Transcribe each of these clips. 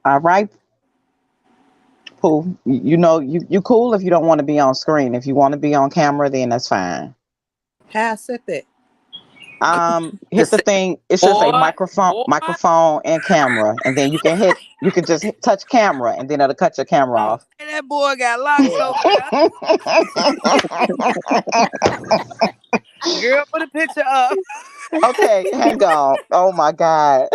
All right, Pooh. You know you cool if you don't want to be on screen. If you want to be on camera, then that's fine. How I said that? Hit Just the say, thing. It should say boy, microphone, boy. microphone, and camera, and then you can just touch camera, and then it'll cut your camera Oh, off. Hey, that boy got locks there you over go. there. Girl, put a picture up. Okay, hang on. Oh my god.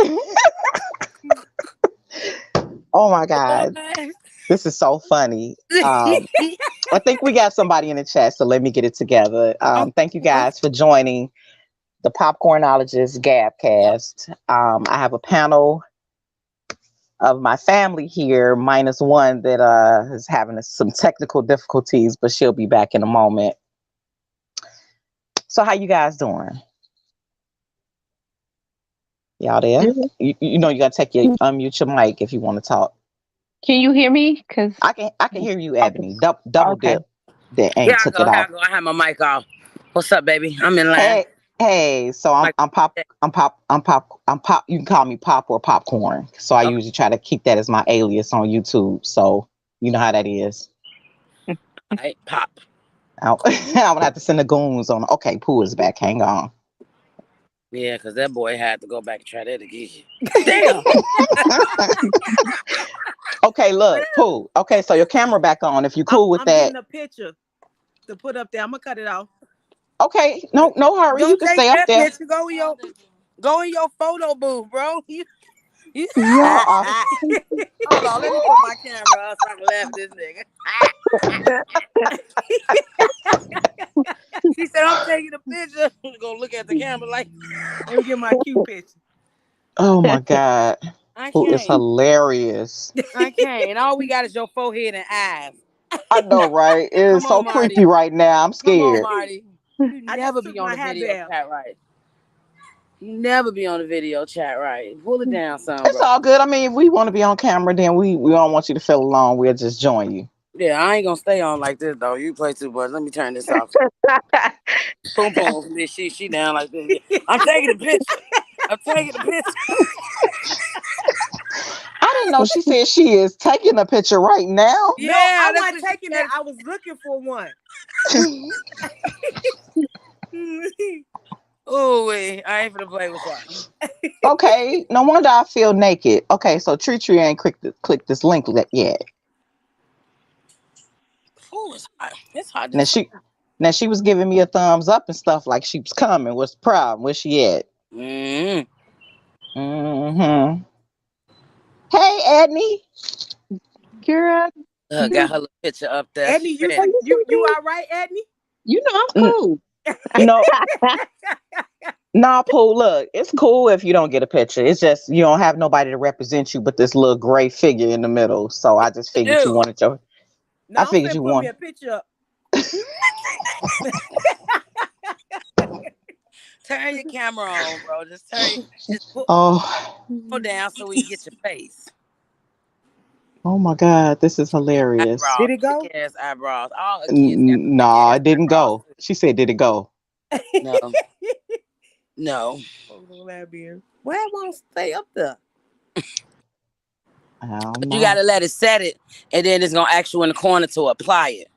Oh my god. Boy. This is so funny. I think we got somebody in the chat, so let me get it together. Thank you Okay. guys for joining the Popcornologist Gabcast. I have a panel of my family here, minus one that is having some technical difficulties, but she'll be back in a moment. So, how you guys doing? Y'all there? Mhm. You know you gotta take your unmute your mic if you want to talk. Can you hear me? Cause I can hear you, okay, Ebony. Double okay. dip that Here ain't I took go. it Here I off. go. I have my mic off. What's up, baby? I'm in line. Hey, hey. So Mic I'm pop. You can call me Pop or Popcorn. So I okay. usually try to keep that as my alias on YouTube. So you know how that is. All right, pop. I'm gonna have to send the goons on. Okay, Pooh is back. Hang on. Yeah, because that boy had to go back and try that again. Damn. Okay, look, Pooh. Okay, so your camera back on. If you cool with I'm getting that. a picture to put up there. I'm gonna cut it off. Okay, no hurry. You Don't can take stay up that there. picture. Go in your photo booth, bro. You Y'all are Hold on, let me put my camera up so I can laugh at this nigga. She said, I'm taking a picture. Go look at the camera like, Let me get my cute picture. Oh my God. I Pooh is can't. hilarious. I can't. And all we got is your forehead and eyes. I know, right? It is Come so on, creepy Marty. right now. I'm Come on, scared. Marty. You I just never took be on my the hat video down. chat right. You never be on the video chat right. Pull it down some, It's bro. all good. I mean, if we want to be on camera, then we don't want you to feel alone. We'll just join you. Yeah, I ain't gonna stay on like this though. You play too much. Let me turn this off. Boom boom from this shit. She down like this. I'm taking a picture. I'm taking a picture. I didn't know she said she is taking a picture right now. No, Yeah, I that's wasn't what she taking it. said. I was looking for one. Oh wait, I ain't finna play with y'all. Okay, no wonder I feel naked. Okay, so Tree ain't click this link yet. Oh, it's hot. It's hot Now this. she was giving me a thumbs up and stuff like she was coming. What's the problem? Where she at? Mm-hmm. Mm-hmm. Hey, Edney. Girl, Got you her little picture up there. She Edney, you ready. you all right, Edney? you know I'm N- cool. no, nah, Pooh. Look, it's cool if you don't get a picture. It's just you don't have nobody to represent you, but this little gray figure in the middle. So I just figured you Ew. wanted your. I No, I'm figured finna you put me want. a picture up. Turn your camera on, bro. Just Oh, pull down so we can get your face. oh my God, this is hilarious. Did Eyebrows, it thick go? ass eyebrows. All the kids got thick Nah, ass it didn't eyebrows. go. She said, "Did it go?" No, no. Hold on, that beer. Why it won't stay up there? I don't But you know. gotta let it set it, and then it's gonna ask you in the corner to apply it.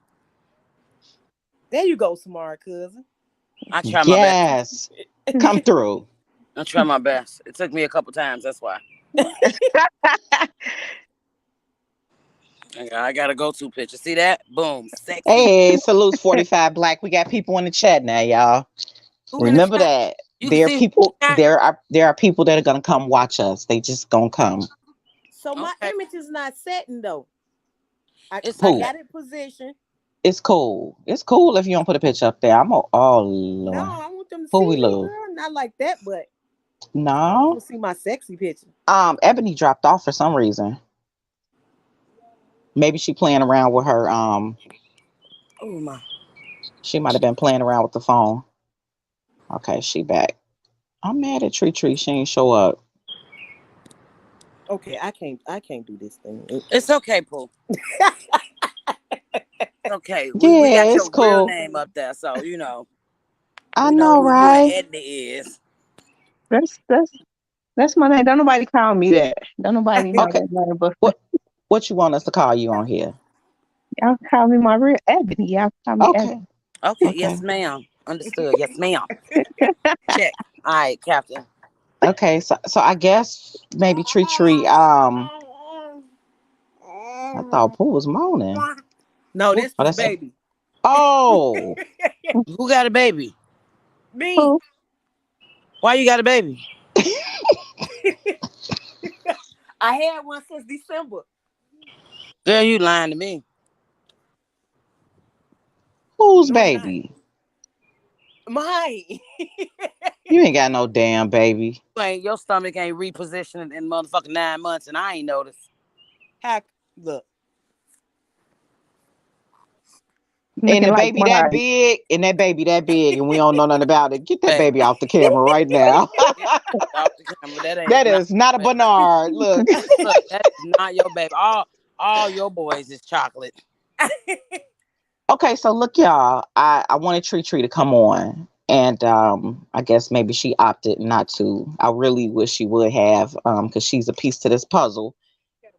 There you go, smart cousin. I try my best. Yes, come through. I try my best. It took me a couple times. That's why. I got a go-to picture. See that? Boom, sexy. Hey, salutes 45 Black. We got people in the chat now, y'all. Who in the Remember chat? that. You can see who in the chat. There are people that are gonna come watch us. They just gonna come. So my Okay, image is not setting though. I it's I Pooh. okay. got it positioned. It's cool. It's cool if you don't put a picture up there. Oh No, Lord. I want them to Who see we me, love? girl. Not like that, but I want them No. to see my sexy picture. Ebony dropped off for some reason. Maybe she playing around with her Oh my. she might have been playing around with the phone. Okay, she back. I'm mad at Tree. She ain't show up. Okay, I can't do this thing. It's okay, Pooh. It's okay. We Yeah, got it's your real cool. name up there, so I we know know, who you and right? Edna is. That's That's my name. Don't nobody call me that. Don't nobody know Okay. that name, but What you want us to call you on here? y'all call me my real Ebony. Y'all call me Okay. Okay, Okay. yes, ma'am. Understood. Yes, ma'am. Check. All right, Captain. Okay. So I guess maybe Tree. I thought Pooh was moaning. No, this Oh, is that's baby. oh. Who got a baby? Me. Who? Why you got a baby? I had one since December. Girl, you lying to me. Whose No, I'm not. baby? Mine. You ain't got no damn baby. Your stomach ain't repositioned in motherfucking 9 months, and I ain't noticed. Heck, look. And Looking the like baby that mine. big, and that baby that big, and we don't know nothing about it. Get that Baby. baby off the camera right now. Off the camera. That That not is not a baby. Bernard. Look. Look, that is not your baby. All your boys is chocolate. Okay, so look, y'all. I wanted Tree to come on, and I guess maybe she opted not to. I really wish she would have, because she's a piece to this puzzle.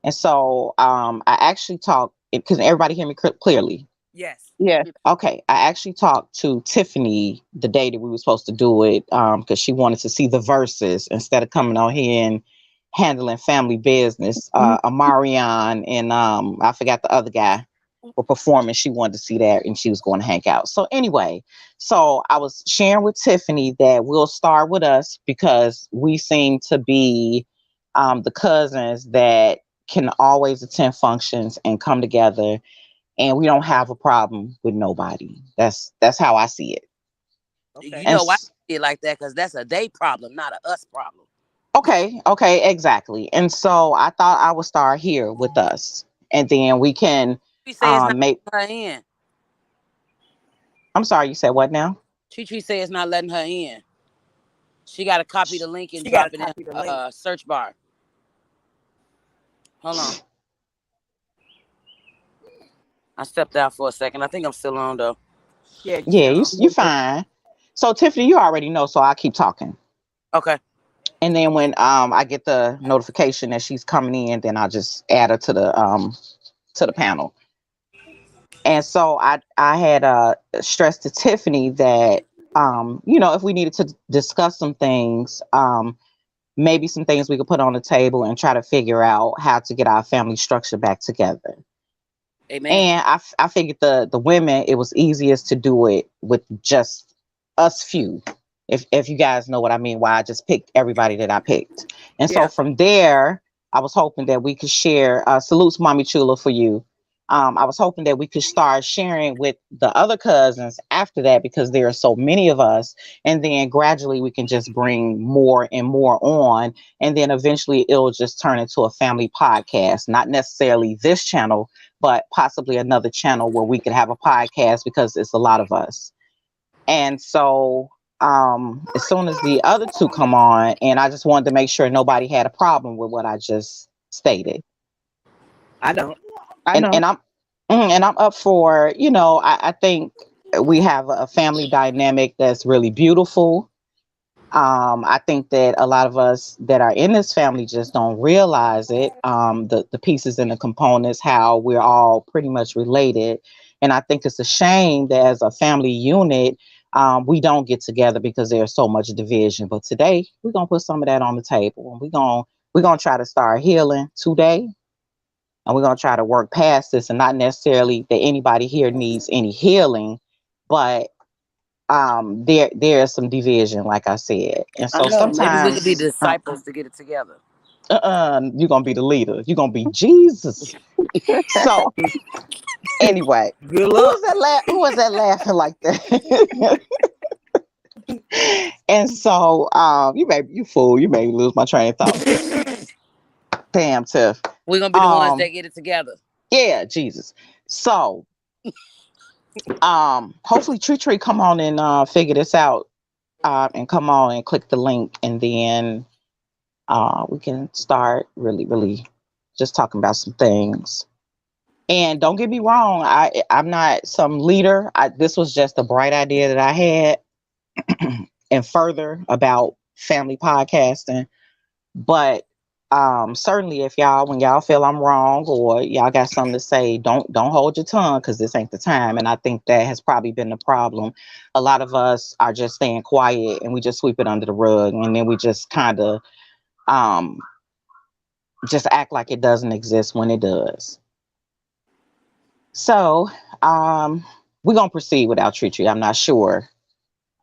And so I actually talked, because everybody hear me clearly. Yes. Yes. Okay, I actually talked to Tiffany the day that we were supposed to do it, because she wanted to see the verses instead of coming on here and handling family business. Amarion and I forgot the other guy were performing. She wanted to see that, and she was going to hang out. So anyway, so I was sharing with Tiffany that we'll start with us because we seem to be the cousins that can always attend functions and come together, and we don't have a problem with nobody. That's how I see it. Okay. You know why I see it like that? Because that's a they problem, not a us problem. Okay, exactly. And so I thought I would start here with us, and then we can She say it's not make. her in. I'm sorry, you said what now? Chi say it's not letting her in. She got to copy the link and She drop gotta it copy in the link. search bar. Hold on. I stepped out for a second. I think I'm still on though. Yeah, Yeah, you you fine. So Tiffany, you already know, so I'll keep talking. Okay. And then when I get the notification that she's coming in, then I'll just add her to the panel. And so I had stressed to Tiffany that if we needed to discuss some things, maybe some things we could put on the table and try to figure out how to get our family structure back together. Amen. And I figured the women, it was easiest to do it with just us few. If you guys know what I mean, why I just picked everybody that I picked. And so Yeah. from there, I was hoping that we could share, salutes Mommy Chula for you. I was hoping that we could start sharing with the other cousins after that, because there are so many of us. And then gradually we can just bring more and more on. And then eventually it'll just turn into a family podcast, not necessarily this channel, but possibly another channel where we could have a podcast, because it's a lot of us. And so as soon as the other two come on, and I just wanted to make sure nobody had a problem with what I just stated. I don't. I know. And I'm up for, I think we have a family dynamic that's really beautiful. I think that a lot of us that are in this family just don't realize it. The pieces and the components, how we're all pretty much related. And I think it's a shame that as a family unit, we don't get together because there's so much division. But today we're gonna put some of that on the table, and we're gonna try to start healing today. And we're gonna try to work past this, and not necessarily that anybody here needs any healing, but there is some division, like I said. And I so know. Maybe we could be sometimes disciples to get it together. you're gonna be the leader, you're gonna be Jesus. So anyway, Good who luck. was that laughing like that? And so you fool, you made me lose my train of thought. Damn, Tiff. We're gonna be the ones that get it together. Yeah, Jesus. So hopefully Tree come on and figure this out, and come on and click the link, and then we can start really just talking about some things. And don't get me wrong, I'm not some leader. This was just a bright idea that I had and further about family podcasting. But certainly if y'all when y'all feel I'm wrong or y'all got something to say, don't hold your tongue because this ain't the time. And I think that has probably been the problem. A lot of us are just staying quiet and we just sweep it under the rug and then we just kind of um just act like it doesn't exist when it does. So we're gonna proceed without Tree. I'm not sure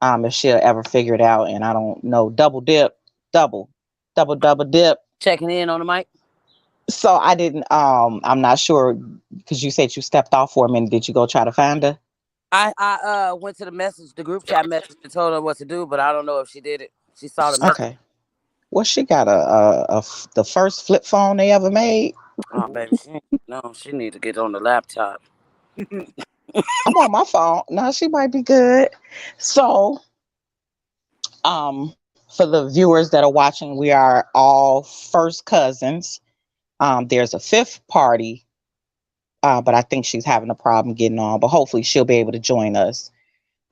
if she'll ever figure it out, and I don't know. Double dip, double dip. Checking in on the mic. So I didn't. I'm not sure because you said you stepped off for a minute. Did you go try to find her? I went to the group chat message and told her what to do, but I don't know if she did it. She saw the message. Okay. Well, she got the first flip phone they ever made. Oh, baby, she need to get on the laptop. I'm on my phone. No, she might be good. So, for the viewers that are watching, we are all first cousins. There's a fifth party, but I think she's having a problem getting on. But hopefully, she'll be able to join us.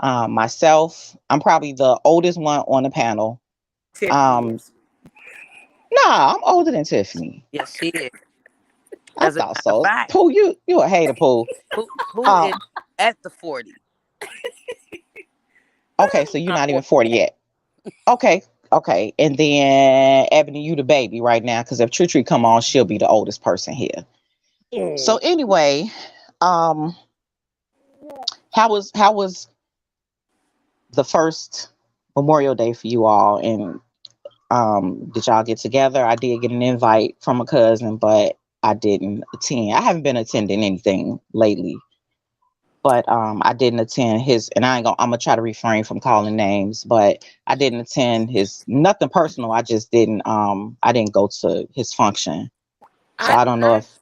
Myself, I'm probably the oldest one on the panel. Tiffany. Nah, I'm older than Tiffany. Yes, she is. I thought so. Pooh, you a hater, Pooh. Pooh is at the 40. Okay, so you're not even 40 yet. Okay. And then Ebony, you the baby right now, because if Tree come on, she'll be the oldest person here. So anyway, how was the first Memorial Day for you all? And did y'all get together? I did get an invite from a cousin, but I didn't attend. I haven't been attending anything lately. But I didn't attend his, and I'm gonna try to refrain from calling names, but I didn't attend his, nothing personal. I just didn't I didn't go to his function. So I don't know if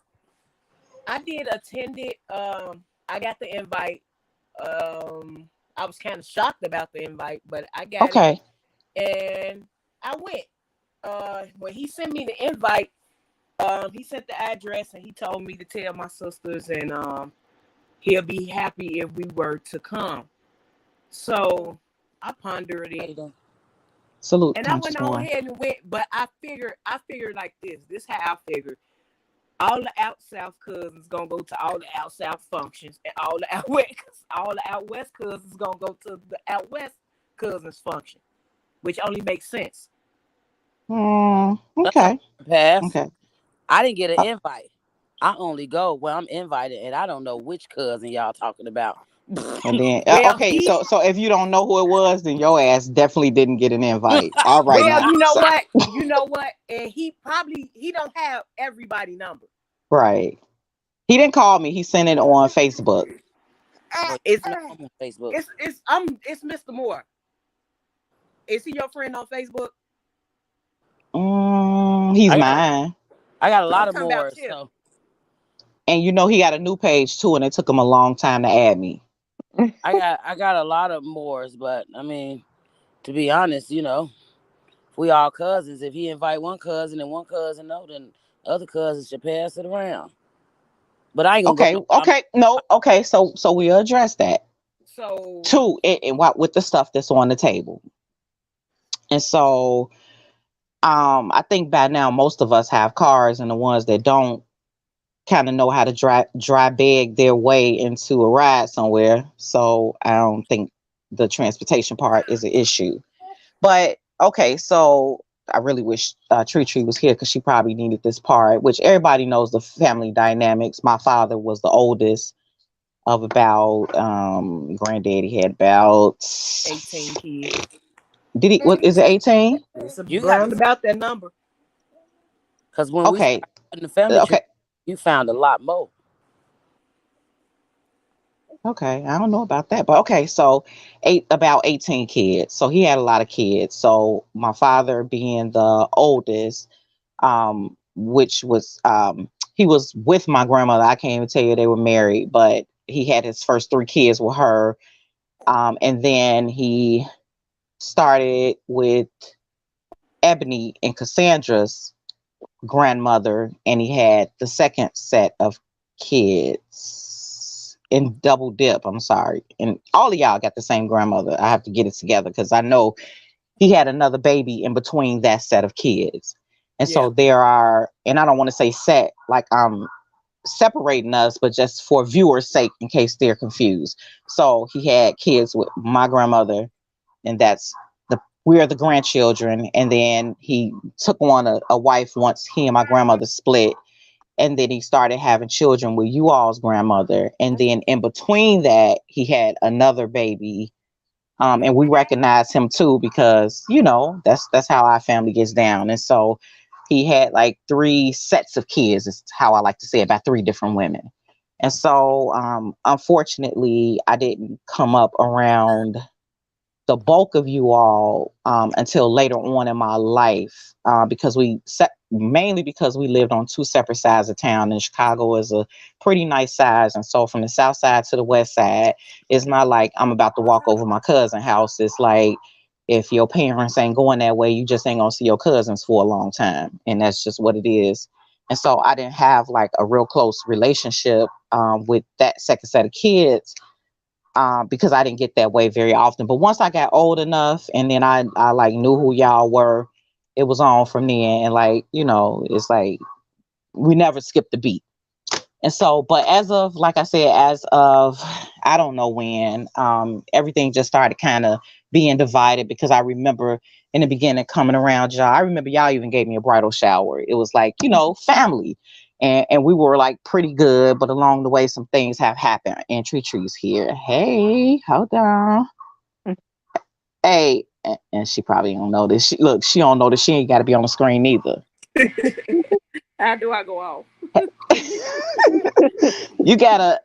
I did attend it. I got the invite. I was kind of shocked about the invite, but I got it. And I went. When he sent me the invite, he sent the address and he told me to tell my sisters and he'll be happy if we were to come. So I pondered it. Salute. And I went on ahead and went, but I figured like this. This is how I figured. All the out south cousins gonna go to all the out south functions, and all the out west cousins gonna go to the out west cousins function, which only makes sense. Okay. Okay. I didn't get an invite. I only go where I'm invited, and I don't know which cousin y'all talking about. And then okay, so if you don't know who it was, then your ass definitely didn't get an invite. All right. Well, you know what, and he don't have everybody number. Right. He didn't call me. He sent it on Facebook. It's not on Facebook. It's Mr. Moore. Is he your friend on Facebook? He's mine. I got a lot of more. So. And you know he got a new page too, and it took him a long time to add me. I got a lot of mores, but I mean, to be honest, you know, we all cousins. If he invite one cousin and one cousin no, then other cousins should pass it around. But I ain't gonna Okay. So we'll address that. So two, and what with the stuff that's on the table. And so I think by now most of us have cars, and the ones that don't kind of know how to dry bag their way into a ride somewhere. So I don't think the transportation part is an issue. But okay, so I really wish Tree was here because she probably needed this part, which everybody knows the family dynamics. My father was the oldest of about granddaddy had about 18 kids. Did he? What is it? 18? You got about that number. Because when we started in the family tree, you found a lot more. Okay, I don't know about that, but okay, so about 18 kids. So he had a lot of kids. So my father being the oldest, which was he was with my grandmother. I can't even tell you they were married, but he had his first 3 kids with her. And then he started with Ebony and Cassandra's grandmother, and he had the second set of kids in double dip. I'm sorry. And all of y'all got the same grandmother. I have to get it together because I know he had another baby in between that set of kids. And so there are, and I don't want to say set, like separating us, but just for viewers' sake, in case they're confused. So he had kids with my grandmother, and we are the grandchildren. And then he took on a wife once he and my grandmother split. And then he started having children with you all's grandmother. And then in between that, he had another baby. And we recognize him too because, that's how our family gets down. And so he had like 3 sets of kids, is how I like to say it, by 3 different women. And so unfortunately, I didn't come up around the bulk of you all until later on in my life, because mainly because we lived on 2 separate sides of town, and Chicago is a pretty nice size. And so from the south side to the west side, it's not like I'm about to walk over my cousin's house. It's like, if your parents ain't going that way, you just ain't gonna see your cousins for a long time. And that's just what it is. And so I didn't have like a real close relationship with that second set of kids, because I didn't get that way very often. But once I got old enough, and then I like knew who y'all were, it was on from then. And like, it's like we never skipped the beat. And so, but like I said, as of, I don't know when, everything just started kind of being divided, because I remember in the beginning coming around y'all. I remember y'all even gave me a bridal shower. It was like, family. And we were like pretty good, but along the way, some things have happened. And Tree's here. Hey, hold on. Hey, and she probably don't know this. She don't know that she ain't got to be on the screen either. How do I go off? You gotta,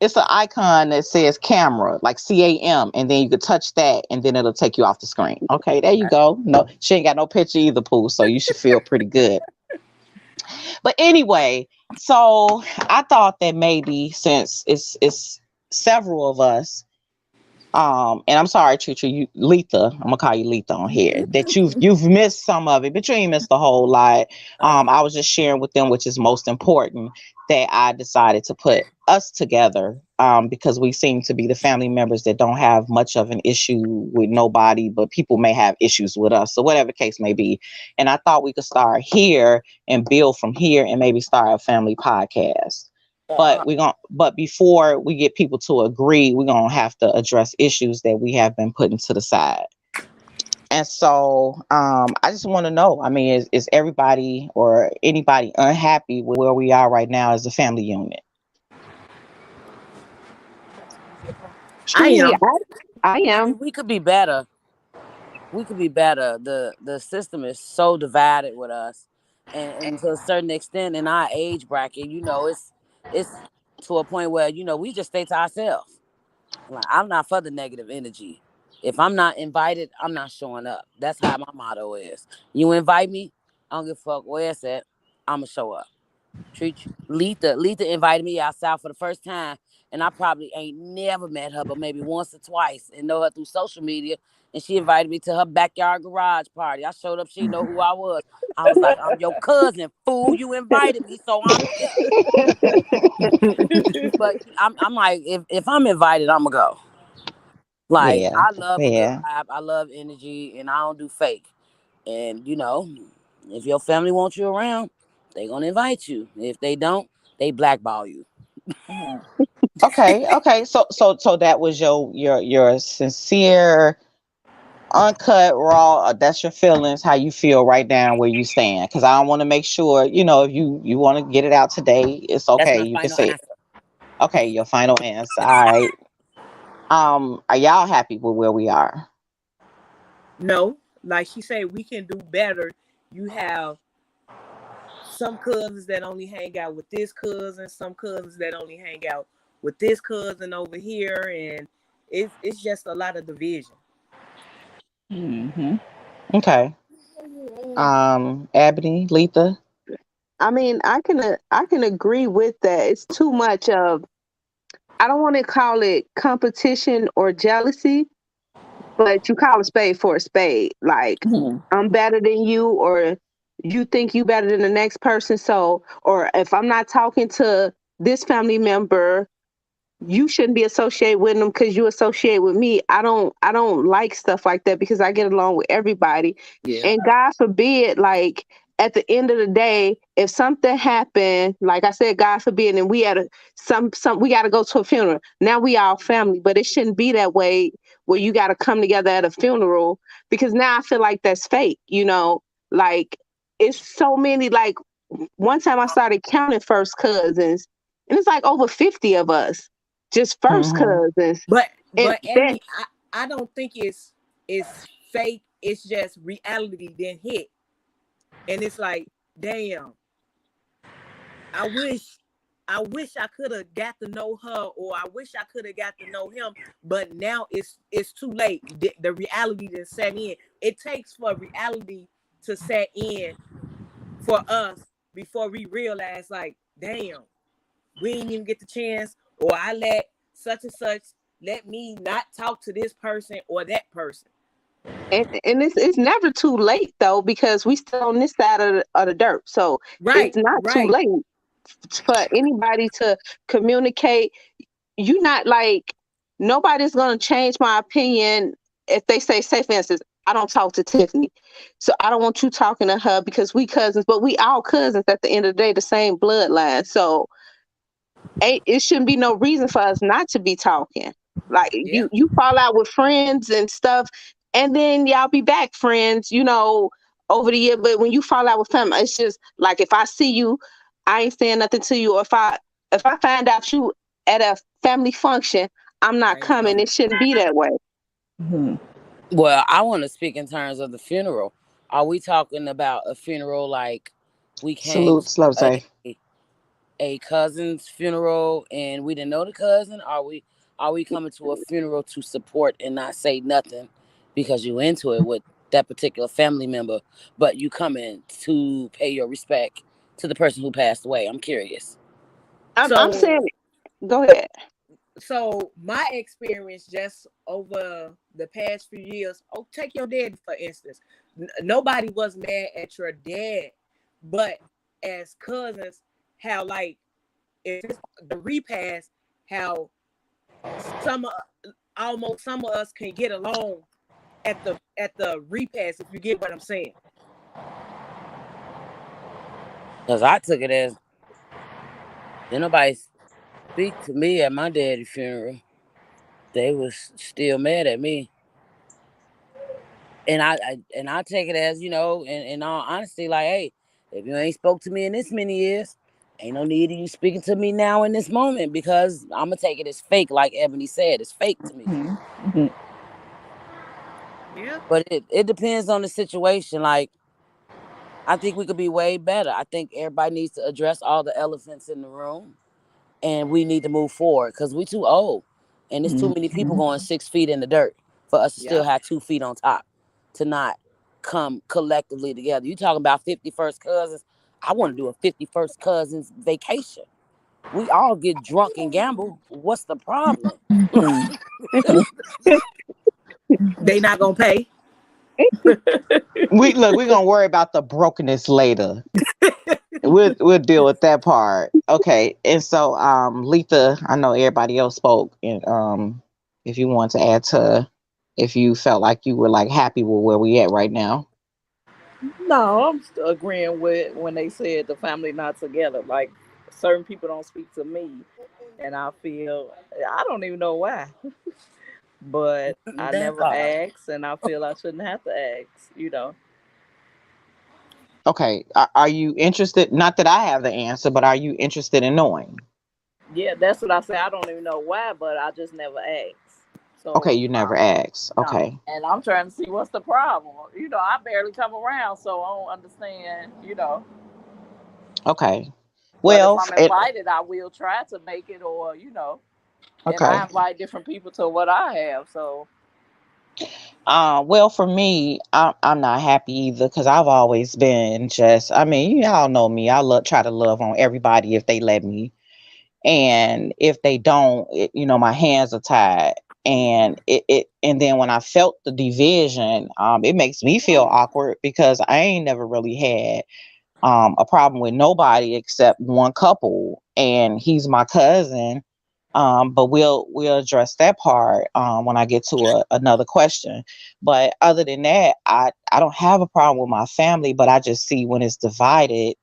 it's an icon that says camera, like CAM, and then you could touch that, and then it'll take you off the screen. Okay, there you go. No, she ain't got no picture either, Pooh, so you should feel pretty good. But anyway, so I thought that maybe since it's several of us, and I'm sorry, Letha, I'm gonna call you Letha on here, that you've missed some of it, but you ain't missed the whole lot. I was just sharing with them, which is most important, that I decided to put us together, because we seem to be the family members that don't have much of an issue with nobody, but people may have issues with us. So whatever the case may be. And I thought we could start here and build from here and maybe start a family podcast. But before we get people to agree, we're gonna have to address issues that we have been putting to the side. And so I just want to know, I mean, is everybody or anybody unhappy with where we are right now as a family unit? I am. We could be better. The system is so divided with us, and to a certain extent in our age bracket, it's to a point where we just stay to ourselves. Like, I'm not for the negative energy. If I'm not invited, I'm not showing up. That's how my motto is. You invite me, I don't give a fuck where it's at. I'ma show up. Letha invited me outside for the first time, and I probably ain't never met her, but maybe once or twice, and know her through social media. And she invited me to her backyard garage party. I showed up, she didn't know who I was. I was like, I'm your cousin, fool. You invited me, so I'm here. But I'm like, if I'm invited, I'ma go. Like, Yeah, I love a good yeah. vibe. I love energy, and I don't do fake. And if your family wants you around, they gonna invite you. If they don't, they blackball you. Okay. So that was your sincere, uncut, raw. That's your feelings, how you feel right now where you stand. Because I want to make sure, if you want to get it out today, it's That's okay. my You can final say it. answer. Okay, your final answer. All right. Are y'all happy with where we are? No, like she said, we can do better. You have some cousins that only hang out with this cousin, some cousins that only hang out with this cousin over here, and it's just a lot of division. Mm-hmm. Okay. Ebony, Letha. I mean, I can agree with that. It's too much of, I don't want to call it competition or jealousy, but you call a spade for a spade. Like, I'm better than you, or you think you better than the next person. So, or if I'm not talking to this family member, you shouldn't be associated with them because you associate with me. I don't like stuff like that because I get along with everybody. Yeah. And God forbid, like at the end of the day, if something happened, like I said, God forbid, and we had some we gotta go to a funeral. Now we all family, but it shouldn't be that way where you gotta come together at a funeral because now I feel like that's fake, like it's so many like one time I started counting first cousins and it's like over 50 of us just first cousins. But And that, Ebony, I don't think it's fake. It's just reality then hit, and it's like, damn. I wish I could have got to know her, or I wish I could have got to know him. But now it's too late. The reality that set in. It takes for reality to set in for us before we realize, like, damn, we didn't even get the chance, or I let such and such let me not talk to this person or that person. and it's never too late though because we still on this side of the dirt, so Right, it's not too right. late for anybody to communicate. You not like nobody's gonna change my opinion if they say for instance, I don't talk to Tiffany, so I don't want you talking to her because we cousins, but we all cousins at the end of the day, the same bloodline. So it shouldn't be no reason for us not to be talking. Like Yeah. you fall out with friends and stuff, and then y'all be back friends, over the year. But when you fall out with family, it's just like if I see you, I ain't saying nothing to you. Or if I find out you at a family function, I'm not coming. It shouldn't be that way. Mm-hmm. Well, I want to speak in terms of the funeral. Are we talking about a funeral like we came to a cousin's funeral and we didn't know the cousin? Are we coming to a funeral to support and not say nothing because you into it with that particular family member, but you come in to pay your respect to the person who passed away? I'm curious. I'm saying, go ahead. So my experience just over the past few years, take your dad for instance. Nobody was mad at your dad, but as cousins, how like if it's the repast, how some almost some of us can get along at the repast, if you get what I'm saying. Because I took it as didn't nobody speak to me at my daddy's funeral. They was still mad at me. And I take it as, in all honesty, like, hey, if you ain't spoke to me in this many years, ain't no need of you speaking to me now in this moment because I'm going to take it as fake, like Ebony said. It's fake to me. Mm-hmm. Yeah. But it depends on the situation. Like, I think we could be way better. I think everybody needs to address all the elephants in the room. And we need to move forward because we too old. And there's too many people going 6 feet in the dirt for us to still have 2 feet on top to not come collectively together. You talking about 51st cousins. I want to do a 51st cousins vacation. We all get drunk and gamble. What's the problem? They not gonna pay. We're gonna worry about the brokenness later. We'll deal with that part. Okay. And so Letha, I know everybody else spoke, and if you want to add to if you felt like you were like happy with where we at right now. No, I'm still agreeing with when they said the family not together. Like certain people don't speak to me, and I feel I don't even know why, but I never asked, and I feel I shouldn't have to ask. Okay, are you interested? Not that I have the answer, but are you interested in knowing? Yeah, that's what I say. I don't even know why, but I just never asked. So okay, you never asked. no. Okay, and I'm trying to see what's the problem. I barely come around, so I don't understand. Okay. Well, if I'm invited, I will try to make it, or okay. And I invite different people to what I have. So, well, for me, I'm not happy either because I've always been just. I mean, y'all know me. I try to love on everybody if they let me, and if they don't, my hands are tied. And and then when I felt the division, it makes me feel awkward because I ain't never really had a problem with nobody except one couple, and he's my cousin. But we'll address that part when I get to another question. But other than that, I don't have a problem with my family, but I just see when it's divided,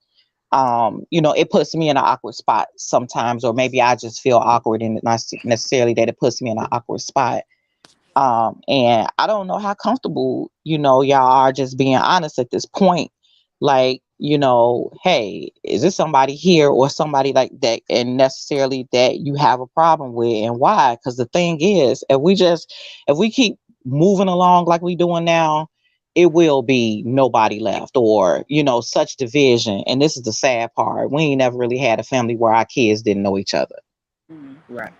it puts me in an awkward spot sometimes, or maybe I just feel awkward, and not necessarily that it puts me in an awkward spot. And I don't know how comfortable, y'all are just being honest at this point. Like, hey, is this somebody here or somebody like that, and necessarily that you have a problem with, and why? Because the thing is, if we keep moving along like we doing now, it will be nobody left, or, such division. And this is the sad part. We ain't never really had a family where our kids didn't know each other. Right.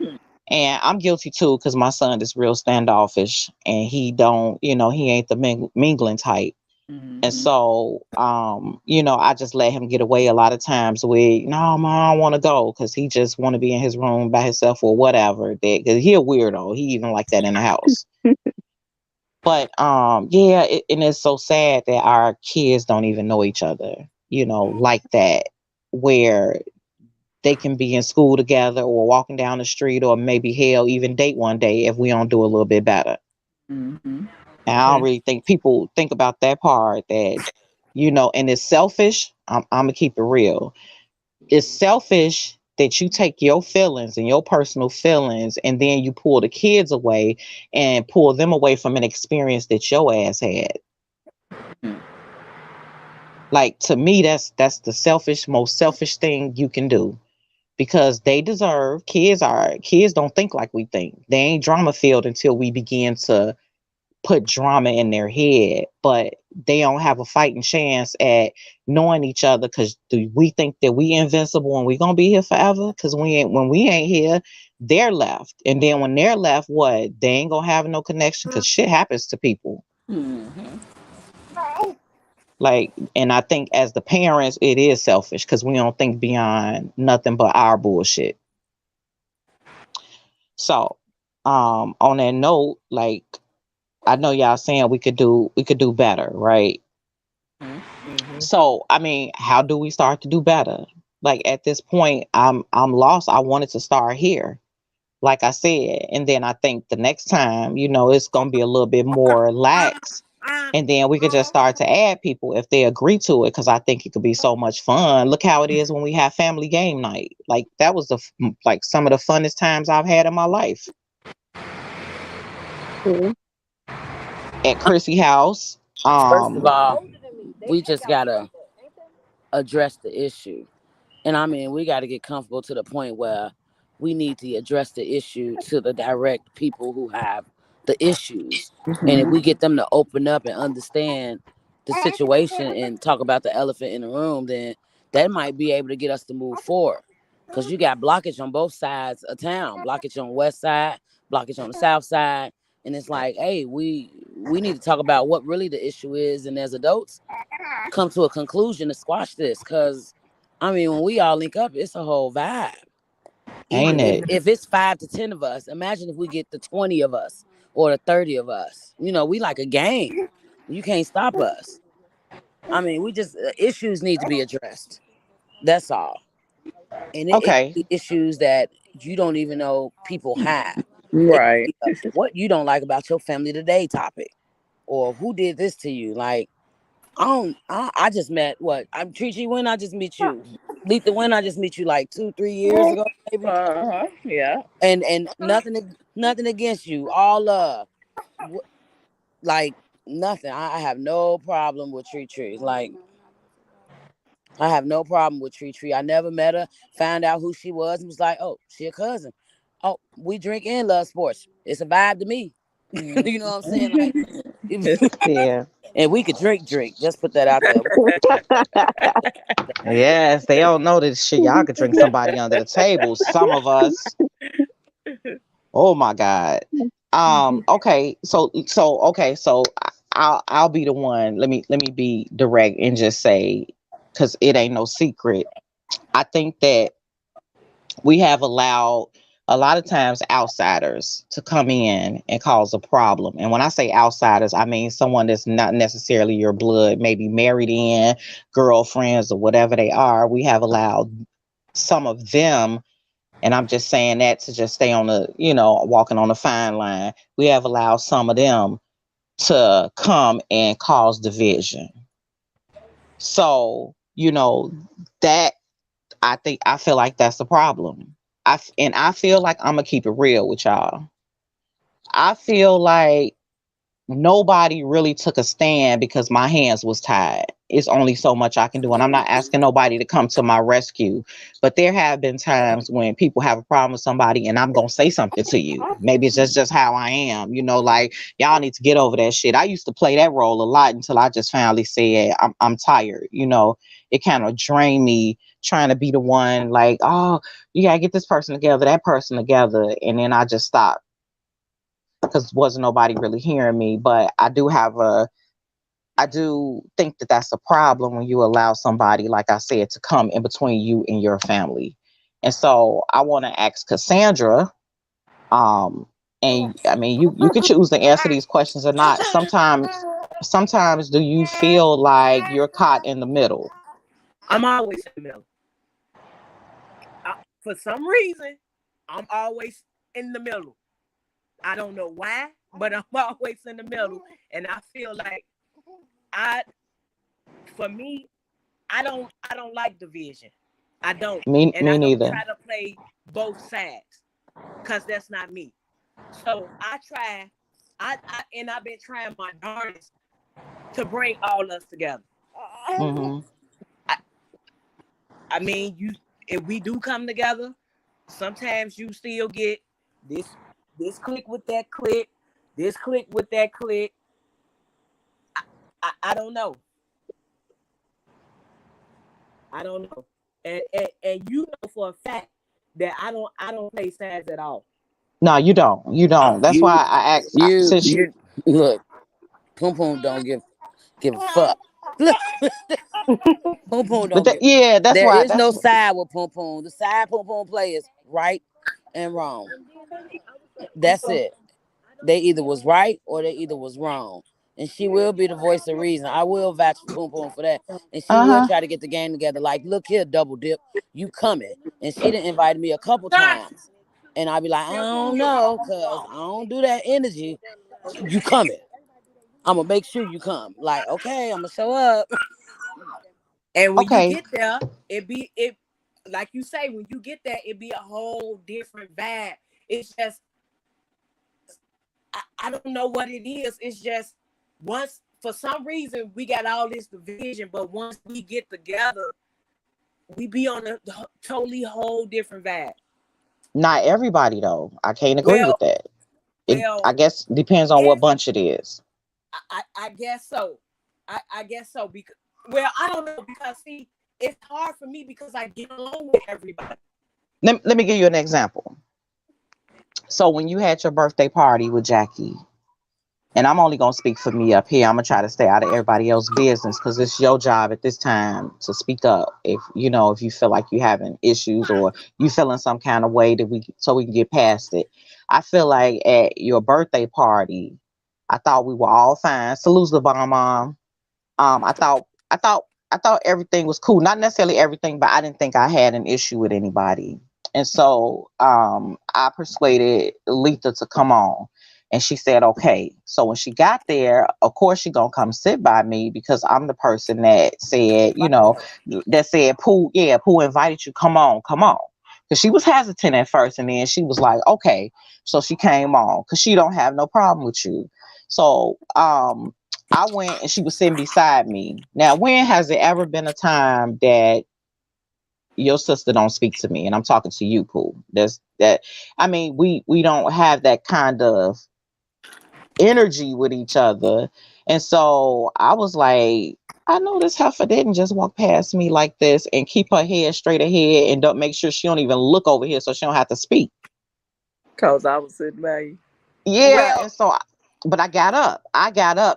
And I'm guilty too, because my son is real standoffish, and he don't, he ain't the mingling type. And so, I just let him get away a lot of times with, no, mom, I don't want to go, because he just want to be in his room by himself or whatever. Because he a weirdo. He even like that in the house. But yeah, and it's so sad that our kids don't even know each other, like that, where they can be in school together or walking down the street, or maybe hell even date one day if we don't do a little bit better. And I don't really think people think about that part, that, and it's selfish. I'm gonna keep it real. It's selfish that you take your feelings and your personal feelings, and then you pull the kids away and pull them away from an experience that your ass had. Like, to me, that's the most selfish thing you can do. Because they deserve, kids don't think like we think. They ain't drama filled until we begin to put drama in their head, but they don't have a fighting chance at knowing each other, because do we think that we invincible and we gonna be here forever? Because when we ain't here, they're left. And then when they're left, what? They ain't gonna have no connection, because shit happens to people. Like, and I think as the parents, it is selfish, because we don't think beyond nothing but our bullshit. So, on that note, like, I know y'all saying we could do better, right? So, I mean, how do we start to do better? Like, at this point, I'm lost. I wanted to start here, like I said, and then I think the next time, it's gonna be a little bit more lax. And then we could just start to add people if they agree to it, because I think it could be so much fun. Look how it is when we have family game night. Like, that was like some of the funnest times I've had in my life. At Chrissy house. First of all, we just gotta address the issue. And I mean, we gotta get comfortable to the point where we need to address the issue to the direct people who have the issues. And if we get them to open up and understand the situation and talk about the elephant in the room, then that might be able to get us to move forward. Because you got blockage on both sides of town, blockage on the west side, blockage on the south side. And it's like, hey, we need to talk about what really the issue is, and as adults, come to a conclusion to squash this. Because, I mean, when we all link up, it's a whole vibe. Ain't it? If it's 5 to 10 of us, imagine if we get the 20 of us or the 30 of us. We like a gang. You can't stop us. I mean, we just, issues need to be addressed. That's all. And it issues that you don't even know people have. Right. What you don't like about your family today topic, or who did this to you. Like, I just met I'm Trici. When I just meet you, Letha, when I just meet you, like 2-3 years ago, maybe. Yeah. And nothing against you. All love. Like, nothing. I have no problem with Tree. Like, I have no problem with Tree. I never met her, found out who she was, and was like, oh, she a cousin. Oh, we drink and love sports. It's a vibe to me. You know what I'm saying? Like, yeah. And we could drink. Just put that out there. Yes, they don't know this shit. Y'all could drink somebody under the table. Some of us. Oh my God. Okay. So I'll be the one. Let me be direct and just say, because it ain't no secret. I think that we have allowed a lot of times outsiders to come in and cause a problem. And when I say outsiders, I mean someone that's not necessarily your blood, maybe married in, girlfriends or whatever they are. We have allowed some of them And I'm just saying that to just stay on the, walking on a fine line. We have allowed some of them to come and cause division. So, that I feel like that's the problem. And I feel like I'm gonna keep it real with y'all. I feel like nobody really took a stand because my hands was tied. It's only so much I can do. And I'm not asking nobody to come to my rescue. But there have been times when people have a problem with somebody and I'm gonna say something to you. Maybe it's just how I am, like y'all need to get over that shit. I used to play that role a lot until I just finally said I'm tired. It kind of drained me trying to be the one like, oh, you gotta get this person together, that person together. And then I just stopped because wasn't nobody really hearing me. But I do think that that's a problem when you allow somebody, like I said, to come in between you and your family. And so I want to ask Cassandra, and I mean, you could choose to answer these questions or not. Sometimes do you feel like you're caught in the middle? I'm always in the middle. For some reason, I'm always in the middle. I don't know why, but I'm always in the middle. And I feel like for me, I don't like division. I don't. Me I don't neither. try to play both sides because that's not me. So I've been trying my darndest to bring all us together. Mm-hmm. I mean, if we do come together, sometimes you still get this click with that click, this click with that click. I don't know. I don't know. And you know for a fact that I don't play sides at all. No, you don't. That's why I asked. You look, Poom Poom don't give a fuck. Poom Poom don't give. Yeah, that's there why. Is no side with Poom Poom. The side Poom Poom play is right and wrong. That's it. They either was right or they either was wrong. And she will be the voice of reason. I will vouch for Poom Poom for that. And she will try to get the game together. Like, look here, Double Dip, you coming. And she done invited me a couple times. And I'll be like, I don't know, because I don't do that energy. You coming. I'm going to make sure you come. Like, okay, I'm going to show up. And when you get there, it like you say, when you get there, it be a whole different vibe. It's just, I don't know what it is. It's just once, for some reason, we got all this division, but once we get together, we be on a totally whole different vibe. Not everybody though. I can't agree with that. I guess depends on what bunch it is. I guess so. I guess so because I don't know, because see, it's hard for me because I get along with everybody. Let me give you an example. So when you had your birthday party with Jackie, and I'm only gonna speak for me up here. I'm gonna try to stay out of everybody else's business because it's your job at this time to speak up. If you feel like you're having issues or you feel in some kind of way that we can get past it. I feel like at your birthday party, I thought we were all fine. Salute the bomb mom. I thought everything was cool. Not necessarily everything, but I didn't think I had an issue with anybody. And so I persuaded Letha to come on. And she said, okay. So when she got there, of course she gonna come sit by me because I'm the person that said, Pooh invited you. Come on. Because she was hesitant at first. And then she was like, okay. So she came on because she don't have no problem with you. So I went and she was sitting beside me. Now, when has there ever been a time that your sister don't speak to me? And I'm talking to you, Pooh. We don't have that kind of energy with each other. And so I was like, I know this heifer didn't just walk past me like this and keep her head straight ahead and don't make sure she don't even look over here so she don't have to speak. Because I was sitting by you. Yeah, and so but I got up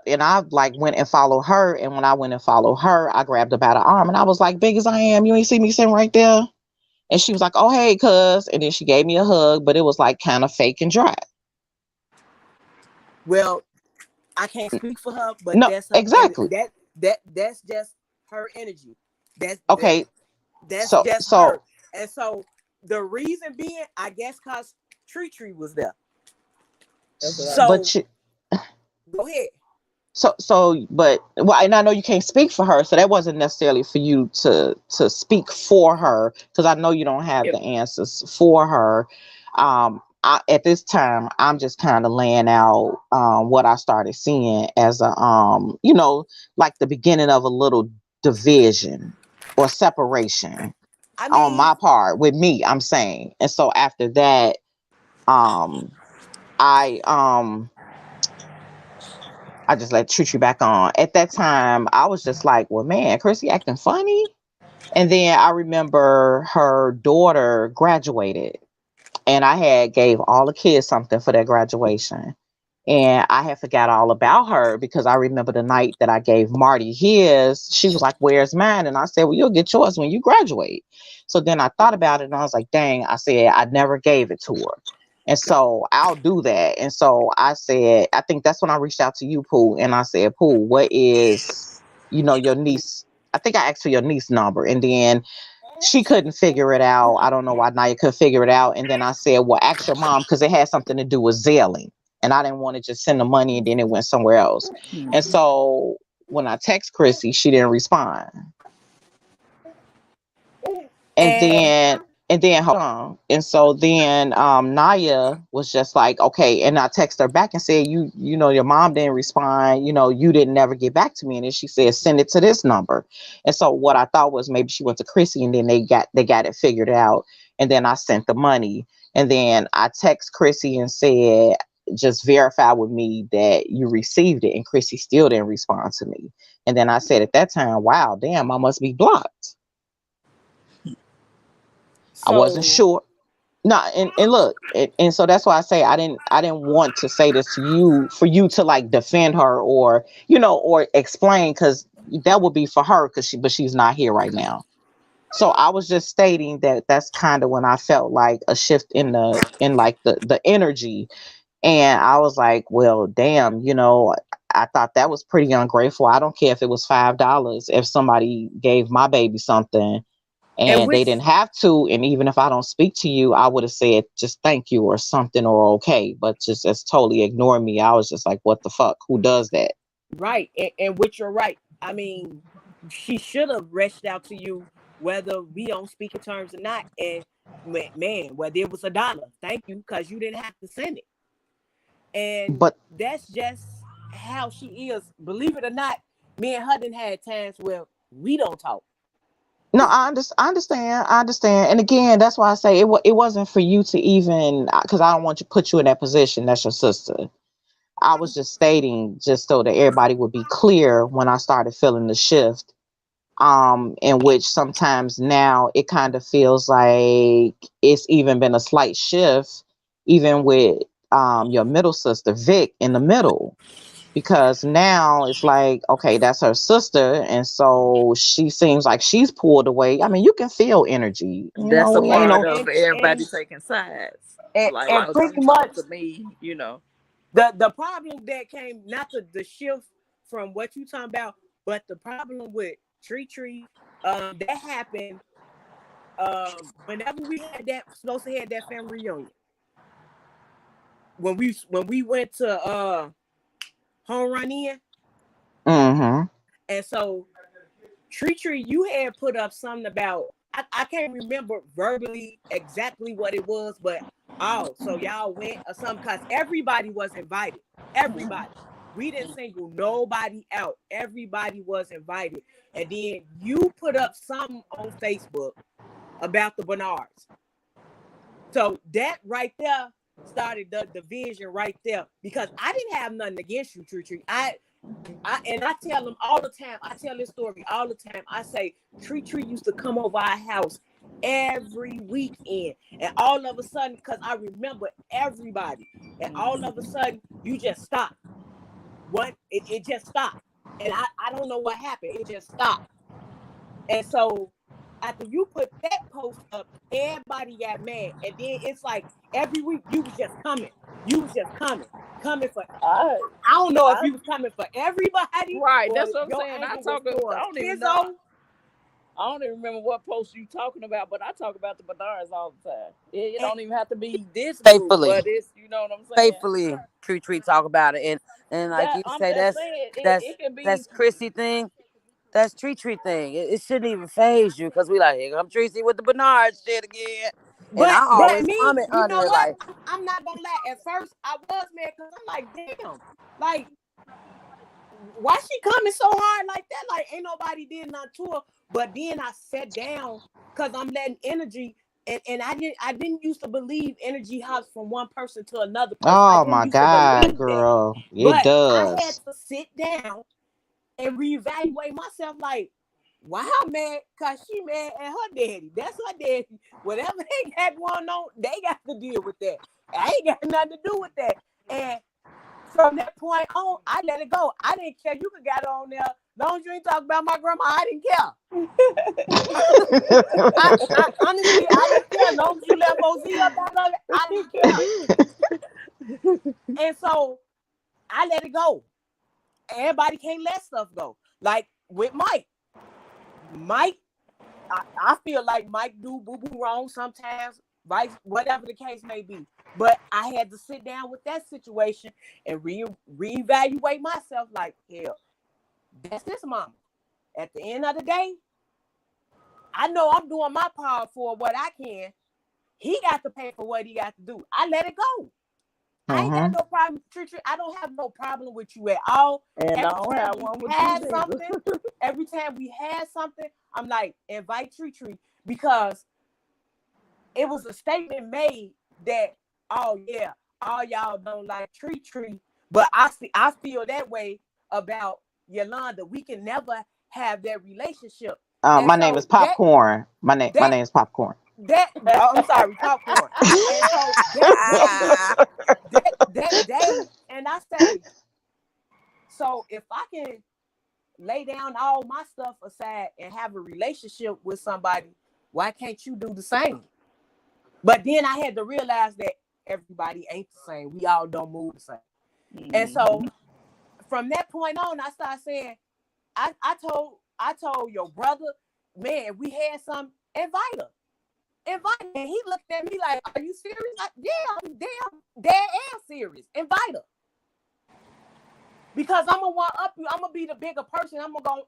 and I went and followed her. And when I went and followed her, I grabbed her by the arm and I was like, big as I am, you ain't see me sitting right there? And she was like, oh, hey, cuz. And then she gave me a hug, but it was kind of fake and dry. Well, I can't speak for her, but no, that's exactly. That's just her energy. That's okay. That's just her. And so the reason being, I guess, cause Tree was there. So, but go ahead. But and I know you can't speak for her, so that wasn't necessarily for you to speak for her, because I know you don't have the answers for her. At this time, I'm just kind of laying out what I started seeing as a like the beginning of a little division or separation on my part with me, I'm saying. And so after that, I just let Tree back on. At that time, I was just like, well, man, Chrissy acting funny. And then I remember her daughter graduated, and I had gave all the kids something for their graduation. And I had forgot all about her, because I remember the night that I gave Marty his, she was like, where's mine? And I said, well, you'll get yours when you graduate. So then I thought about it, and I was like, dang, I said, I never gave it to her. And so I'll do that. And so I said, I think that's when I reached out to you, Pooh. And I said, Pooh, what is, your niece? I think I asked for your niece number. And then she couldn't figure it out. I don't know why Naya couldn't figure it out. And then I said, well, ask your mom, because it had something to do with Zailing. And I didn't want to just send the money and then it went somewhere else. Mm-hmm. And so when I text Chrissy, she didn't respond. And then hold on. And so then Naya was just like, okay. And I texted her back and said, you know, your mom didn't respond. You didn't never get back to me. And then she said, send it to this number. And so what I thought was maybe she went to Chrissy, and then they got it figured out. And then I sent the money. And then I text Chrissy and said, just verify with me that you received it. And Chrissy still didn't respond to me. And then I said at that time, wow, damn, I must be blocked. So, I wasn't sure. No, and look, and so that's why I say I didn't want to say this to you for you to like defend her or or explain, because that would be for her, but she's not here right now. So I was just stating that that's kind of when I felt like a shift in the energy, and I was like, well, damn, I thought that was pretty ungrateful. I don't care if it was $5 if somebody gave my baby something. And they didn't have to. And even if I don't speak to you, I would have said just thank you or something or okay. But just as totally ignoring me, I was just like, what the fuck? Who does that? Right. And which you're right. I mean, she should have reached out to you whether we don't speak in terms or not. And man, whether it was $1, thank you, because you didn't have to send it. But that's just how she is. Believe it or not, me and her didn't have times where we don't talk. No, I understand. And again, that's why I say it wasn't for you to even, because I don't want to put you in that position. That's your sister. I was just stating, just so that everybody would be clear, when I started feeling the shift, in which sometimes now it kind of feels like it's even been a slight shift, even with your middle sister, Vic, in the middle. Because now it's like, okay, that's her sister, and so she seems like she's pulled away. I mean, you can feel energy. That's a part of everybody taking sides. And pretty much to me, the problem that came, not the shift from what you talking about, but the problem with Tree, that happened whenever we had supposed to have that family reunion. When we went to Home Run In. Mm-hmm. And so Tree, you had put up something about, I can't remember verbally exactly what it was, but so y'all went or something, because everybody was invited. Everybody. We didn't single nobody out. Everybody was invited. And then you put up something on Facebook about the Bernards. So that right there started the division right there, because I didn't have nothing against you, Tree. I tell them all the time. I tell this story all the time. I say Tree used to come over our house every weekend, and all of a sudden, because I remember everybody, and all of a sudden you just stopped. It just stopped, and I don't know what happened. It just stopped, and so after you put that post up, everybody got mad. And then it's like every week you was just coming. You was just coming for. I don't know if you was coming for everybody. Right, that's what I'm saying. I don't even know. I don't even remember what post you talking about, but I talk about the Bernards all the time. It don't even have to be this group, but it's, you know what I'm saying? Faithfully, Tree talk about it, and like you say, it can be that's Chrissy thing. That's Tree thing. It shouldn't even phase you because we like, here come Tracy with the Bernard shit again. And I But always me, comment you under know it what? like, I'm not gonna lie. At first, I was mad because I'm like, damn, like, why she coming so hard like that? Like, ain't nobody did nothing to her. But then I sat down because I'm letting energy, and I didn't used to believe energy hops from one person to another person. Oh my God, girl. It I had does. to sit down and reevaluate myself. Like, why I'm mad? Cause she mad at her daddy. That's her daddy. Whatever they got going on, they got to deal with that. I ain't got nothing to do with that. And from that point on, I let it go. I didn't care. You could get on there. As long as you ain't talking about my grandma, I didn't care. Honestly, I didn't care. As long as you left OZ up out of it, I didn't care. And so I let it go. Everybody can't let stuff go. Like with Mike. I feel like Mike do boo-boo wrong sometimes, right? Whatever the case may be. But I had to sit down with that situation and reevaluate myself like, hell, that's his mama. At the end of the day, I know I'm doing my part for what I can. He got to pay for what he got to do. I let it go. I ain't got no problem, Tree. I don't have no problem with you at all. And I don't have one with you. Every time we had something, I'm like, invite Tree because it was a statement made that, oh yeah, all y'all don't like Tree, but I feel that way about Yolanda. We can never have that relationship. My name is Popcorn. My name is Popcorn. I'm sorry, Popcorn. And so that day, and I say, so if I can lay down all my stuff aside and have a relationship with somebody, why can't you do the same? But then I had to realize that everybody ain't the same. We all don't move the same. Mm-hmm. And so from that point on, I started saying, I told your brother, man, we had some, invite her. And he looked at me like, are you serious? Like, yeah, I'm dead ass serious. Invite her. Because I'm gonna one up you. I'm gonna be the bigger person. I'm gonna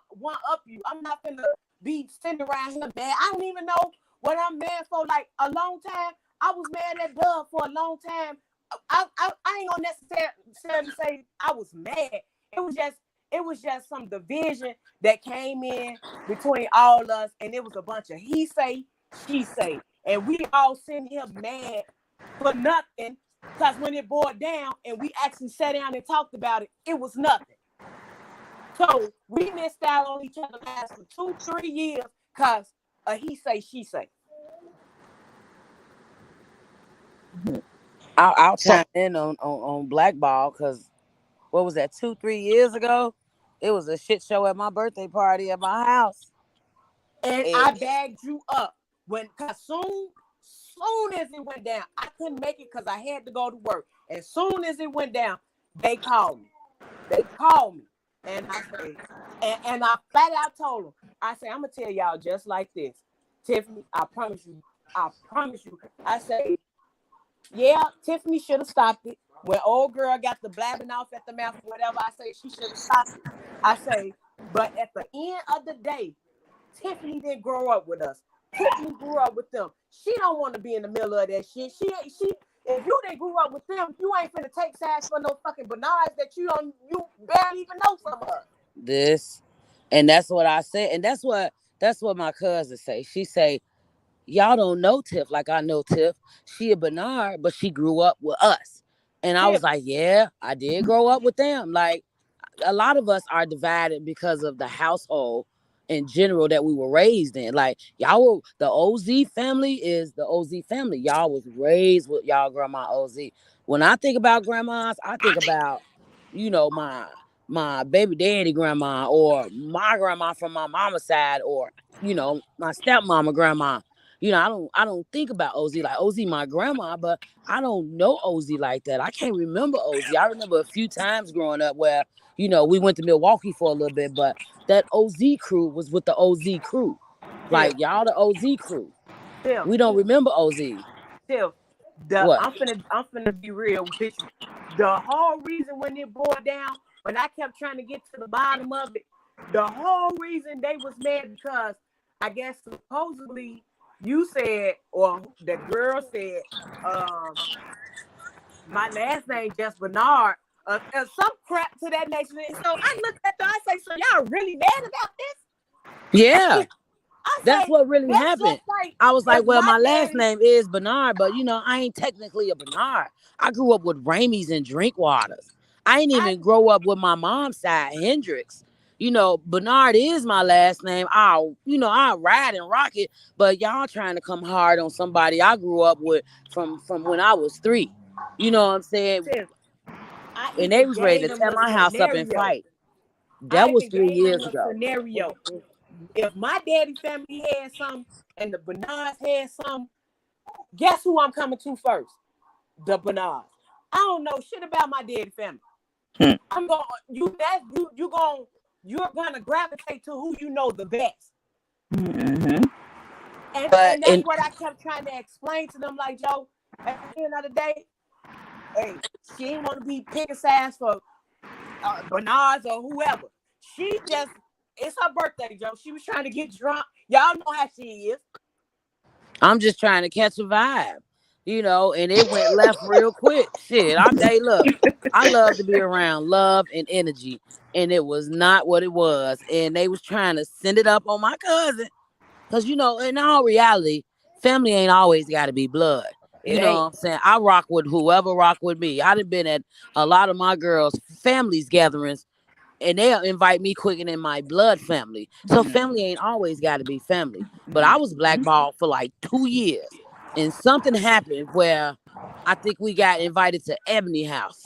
one up you. I'm not gonna be sitting around here mad. I don't even know what I'm mad for. Like a long time, I was mad at Doug for a long time. I ain't gonna necessarily say I was mad. It was just some division that came in between all of us, and it was a bunch of he say, she say, and we all sitting here mad for nothing. Because when it boiled down and we actually sat down and talked about it, it was nothing. So we missed out on each other's lives for 2-3 years because he say, she say. I'll chime in on Blackball because what was that, 2-3 years ago? It was a shit show at my birthday party at my house. And I bagged you up because soon as it went down, I couldn't make it because I had to go to work. As soon as it went down, they called me. And I said, and I flat out told them, I said, I'm gonna tell y'all just like this. Tiffany, I promise you. I say, yeah, Tiffany should have stopped it. When old girl got the blabbing off at the mouth or whatever, I say she should have stopped it. I say, but at the end of the day, Tiffany didn't grow up with us. Tiffany grew up with them. She don't want to be in the middle of that shit. She if you didn't grow up with them, you ain't finna take sides for no fucking Bernards that you barely even know some of. And that's what I said, and that's what my cousin say. She say, y'all don't know Tiff like I know Tiff. She a Bernard, but she grew up with us. And I was like, yeah, I did grow up with them. Like a lot of us are divided because of the household in general that we were raised in. Like the OZ family is the OZ family. Y'all was raised with y'all grandma OZ. When I think about grandmas, I think about, my baby daddy grandma or my grandma from my mama's side or, my stepmama grandma. You know, I don't think about OZ like OZ my grandma, but I don't know OZ like that. I can't remember OZ. I remember a few times growing up where, you know, we went to Milwaukee for a little bit, but that OZ crew was with the OZ crew. Like y'all the OZ crew. We don't remember OZ. Tiff, What? I'm finna be real with you. The whole reason when it boiled down, when I kept trying to get to the bottom of it, the whole reason they was mad because I guess supposedly you said, or the girl said, my last name just Bernard, some crap to that nature. And so I looked at them, I say, so y'all really mad about this? Yeah. That's say, what really happened. Like, I was like, well, my last name is Bernard, but you know, I ain't technically a Bernard. I grew up with Ramey's and Drinkwaters. I ain't even grow up with my mom's side, Hendrix. You know, Bernard is my last name. I'll ride and rock it, but y'all trying to come hard on somebody I grew up with from when I was 3. You know what I'm saying? And they was ready to tear my house up and fight. That was 3 years ago. Scenario. If my daddy family had some and the Bernards had some, guess who I'm coming to first? The Bernards. I don't know shit about my daddy family. You're gonna gravitate to who you know the best. Mm-hmm. And that's what I kept trying to explain to them. Like, Joe, at the end of the day, hey, she ain't want to be picking sides for Bernards or whoever. She just, it's her birthday, Joe. She was trying to get drunk. Y'all know how she is. I'm just trying to catch a vibe, you know, and it went left real quick. Shit, look, I love to be around love and energy, and it was not what it was. And they was trying to send it up on my cousin. Because, you know, in all reality, family ain't always got to be blood. You know what I'm saying? I rock with whoever rock with me. I done been at a lot of my girls' families gatherings, and they'll invite me quicker than my blood family. So family ain't always got to be family. But I was blackballed for like 2 years. And something happened where I think we got invited to Ebony House.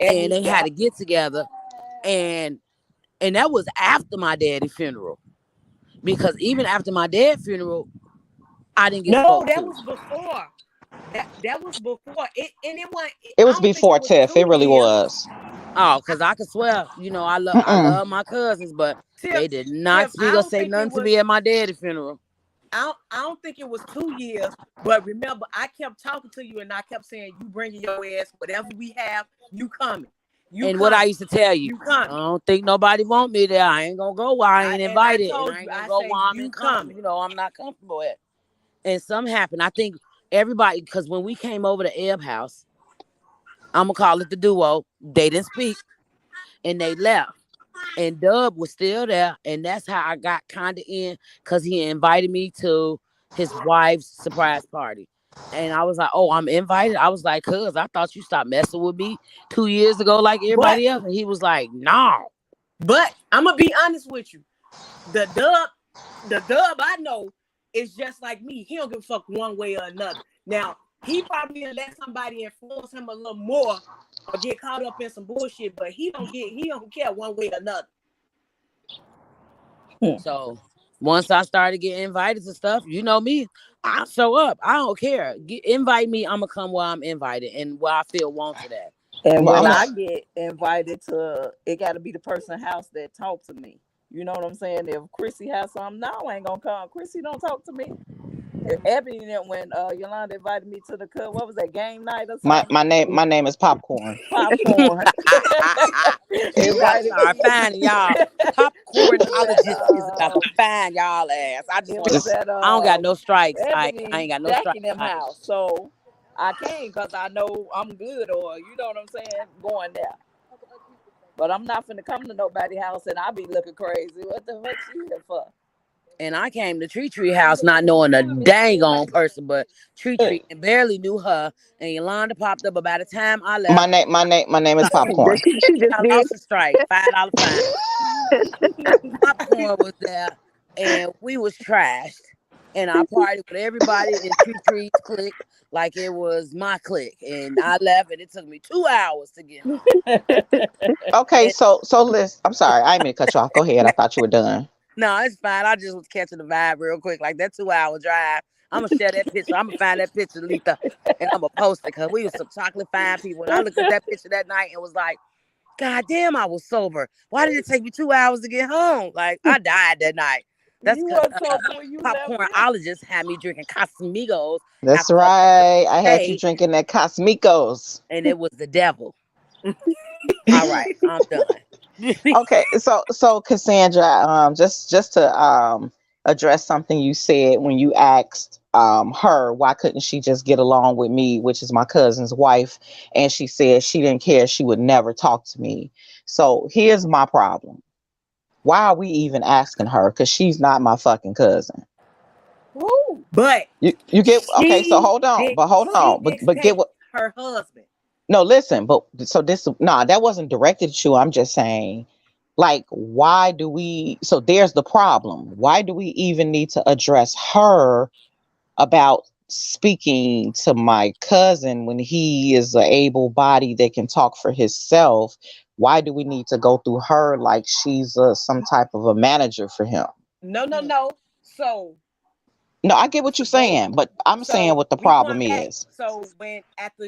And they had to get together. And that was after my daddy's funeral. Because even after my dad's funeral, I didn't get spoke to. That was before. That was before. It was before Tiff. It really was. Oh, because I could swear, you know, I love my cousins, but they did not speak or say nothing to me at my daddy's funeral. I don't think it was 2 years, but remember, I kept talking to you and I kept saying, you bringing your ass, whatever we have, you coming. What I used to tell you, I don't think nobody want me there. I ain't gonna go while I ain't invited. And I ain't gonna go while I'm coming. You know, I'm not comfortable at. And something happened. I think everybody, because when we came over to Ebb House, I'm gonna call it the duo, they didn't speak and they left. And Dub was still there, and that's how I got kind of in, because he invited me to his wife's surprise party. And I was like, oh, I'm invited. I was like, cuz I thought you stopped messing with me 2 years ago like everybody else. And he was like, no. But I'm gonna be honest with you. The dub I know is just like me. He don't give a fuck one way or another. Now, he probably let somebody influence him a little more or get caught up in some bullshit, but he don't care one way or another. So once I started getting invited to stuff, you know me, I show up. I don't care. Invite me, I'm gonna come where I'm invited and where I feel wanted at. And when I get invited to, it got to be the person's house that talk to me. You know what I'm saying? If Chrissy has something, no, I ain't gonna come. Chrissy don't talk to me. Ebony, when Yolanda invited me to the club, what was that, game night or something? My name is Popcorn. Popcorn. Start finding y'all. Popcornologist is about to find y'all ass. I don't got no strikes. I ain't got no strikes in them house, so I came because I know I'm good, or you know what I'm saying, going there. But I'm not finna come to nobody's house and I be looking crazy. What the fuck you here for? And I came to Tree house not knowing a dang on person, but Tree and barely knew her. And Yolanda popped up about the time I left. My name is Popcorn. I lost a strike, $5 fine. Popcorn was there, and we was trashed. And I partied with everybody in Tree's clique like it was my clique. And I left, and it took me 2 hours to get home. Okay, so Liz, I'm sorry, I didn't mean to cut you off. Go ahead. I thought you were done. No, it's fine. I just was catching the vibe real quick. Like that 2 hour drive, I'm gonna share that picture. I'm gonna find that picture, Letha, and I'm gonna post it because we was some chocolate fine people. And I looked at that picture that night and was like, God damn, I was sober. Why did it take me 2 hours to get home? Like, I died that night. That's because popcornologist had me drinking Casamigos. That's right. I had you drinking that Cosmicos. And it was the devil. All right, I'm done. Okay, so Cassandra, just to address something you said when you asked her why couldn't she just get along with me, which is my cousin's wife, and she said she didn't care, she would never talk to me. So here's my problem. Why are we even asking her? Because she's not my fucking cousin. Ooh, but you get okay. So hold on, but get what her husband. No, listen, but so that wasn't directed at you. I'm just saying, like, why do we? So there's the problem. Why do we even need to address her about speaking to my cousin when he is an able body that can talk for himself? Why do we need to go through her like she's some type of a manager for him? No. So. No, I get what you're saying, but I'm saying what the problem is. So when after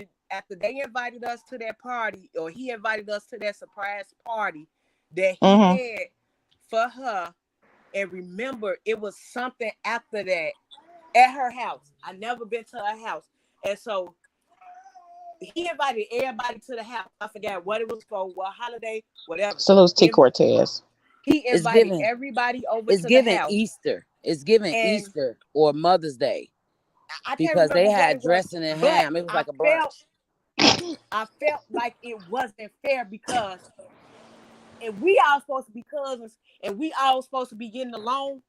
they invited us to that party, or he invited us to that surprise party that he had for her, and remember, it was something after that at her house. I never been to her house, and so he invited everybody to the house. I forgot what it was for, what holiday, whatever. Salute T. Cortez. He invited everybody over to the house. It's giving Easter. It's giving Easter or Mother's Day. Because they had dressing and ham. It was like a brunch. I felt like it wasn't fair because if we all supposed to be cousins and we all supposed to be getting along,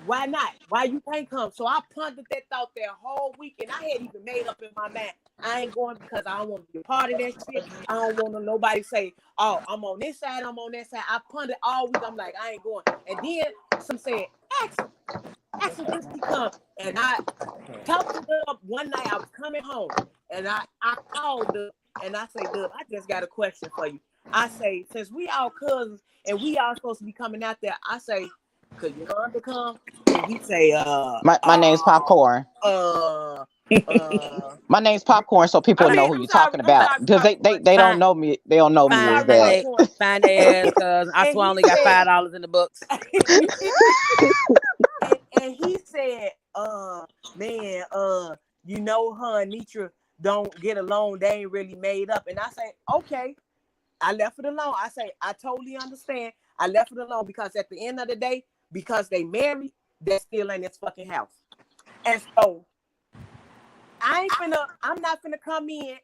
why not? Why you can't come? So I pondered that thought that whole week, and I had even made up in my mind, I ain't going because I don't want to be a part of that shit. I don't want nobody say, oh, I'm on this side, I'm on that side. I pondered all week. I'm like, I ain't going. And then some said, ask him just to come. And I talked to Dub one night. I was coming home, and I called Dub, and I say, Dub, I just got a question for you. I say, since we all cousins and we all supposed to be coming out there, I say, could your mother come? And he say, my name's Popcorn. My name's Popcorn, so people know who you're talking about. Because they don't know me. They don't know me as that. Find their ass, cause I swear I only got $5 in the books. and he said, man, you know, her and Nitra don't get along. They ain't really made up. And I say, okay. I left it alone. I say, I totally understand. I left it alone because at the end of the day, because they married, they're still in this fucking house. And so I'm not finna come in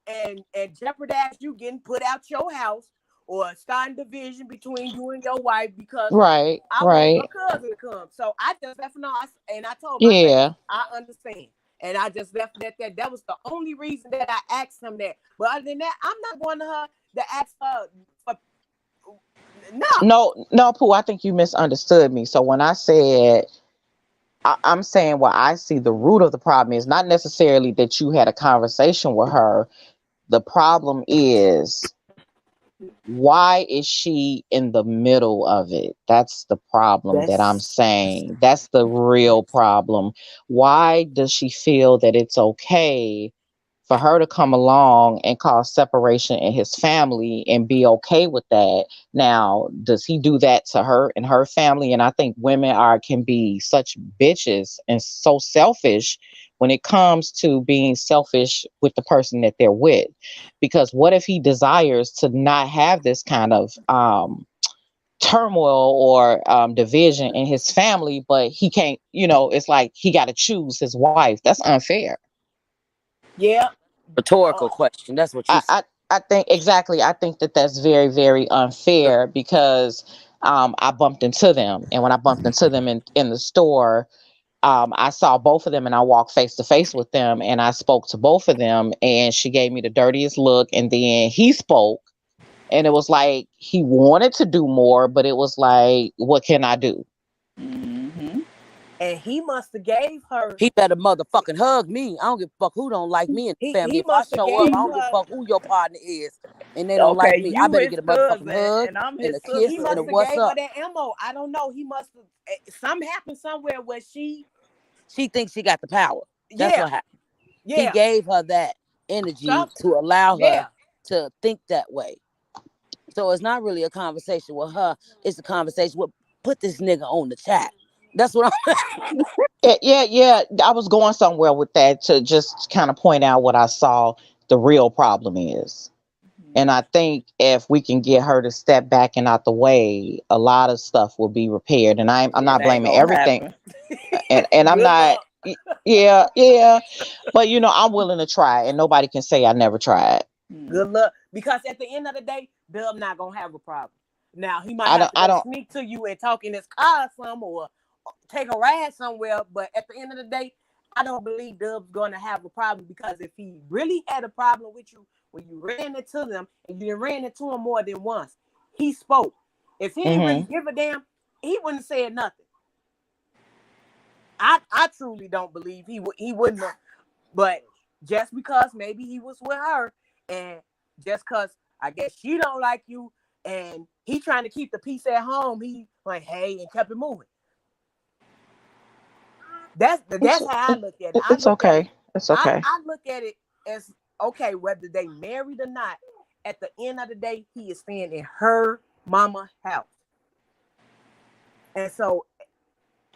and jeopardize you getting put out your house or starting division between you and your wife because I want my cousin to come. So I just left it alone, and I told myself, I understand. And I just left it at that. That was the only reason that I asked him that. But other than that, I'm not going to her to ask her for No, Pooh, I think you misunderstood me. So when I said, I'm saying what I see the root of the problem is not necessarily that you had a conversation with her. The problem is, why is she in the middle of it? That's the problem that I'm saying. That's the real problem. Why does she feel that it's okay for her to come along and cause separation in his family and be okay with that? Now, does he do that to her and her family? And I think women can be such bitches and so selfish when it comes to being selfish with the person that they're with. Because what if he desires to not have this kind of turmoil or division in his family, but he can't, it's like he got to choose his wife. That's unfair. Yeah. Rhetorical question. That's what you said. I think exactly. I think that's very, very unfair because I bumped into them. And when I bumped into them in the store, I saw both of them and I walked face to face with them and I spoke to both of them and she gave me the dirtiest look. And then he spoke and it was like he wanted to do more, but it was like, what can I do? Mm-hmm. And he must have gave her. He better motherfucking hug me. I don't give a fuck who don't like me in the family. If I show up, I don't give a fuck who your partner is, and they don't like me. I better get a motherfucking hug and a kiss and a what's up. That ammo. I don't know. He must have. Something happened somewhere where she she thinks she got the power. That's what happened. Yeah. He gave her that energy to allow her to think that way. So it's not really a conversation with her. It's a conversation with, put this nigga on the chat. That's what I'm Yeah. I was going somewhere with that to just kind of point out what I saw the real problem is. And I think if we can get her to step back and out the way, a lot of stuff will be repaired. And I'm not blaming everything. And I'm not, yeah. But I'm willing to try, and nobody can say I never tried. Good luck. Because at the end of the day, Dub not gonna have a problem. Now he might have to sneak to you and talk in his car some or take a ride somewhere. But at the end of the day, I don't believe Dub's gonna have a problem, because if he really had a problem with you when you ran into them, and you ran into him more than once, he spoke. If he didn't really give a damn, he wouldn't have said nothing. I truly don't believe he wouldn't have. But just because maybe he was with her, and just because I guess she don't like you, and he trying to keep the peace at home, he like, hey, and kept it moving. That's how I look at it. It's okay. I look at it as, okay, whether they married or not, at the end of the day, he is staying in her mama house. And so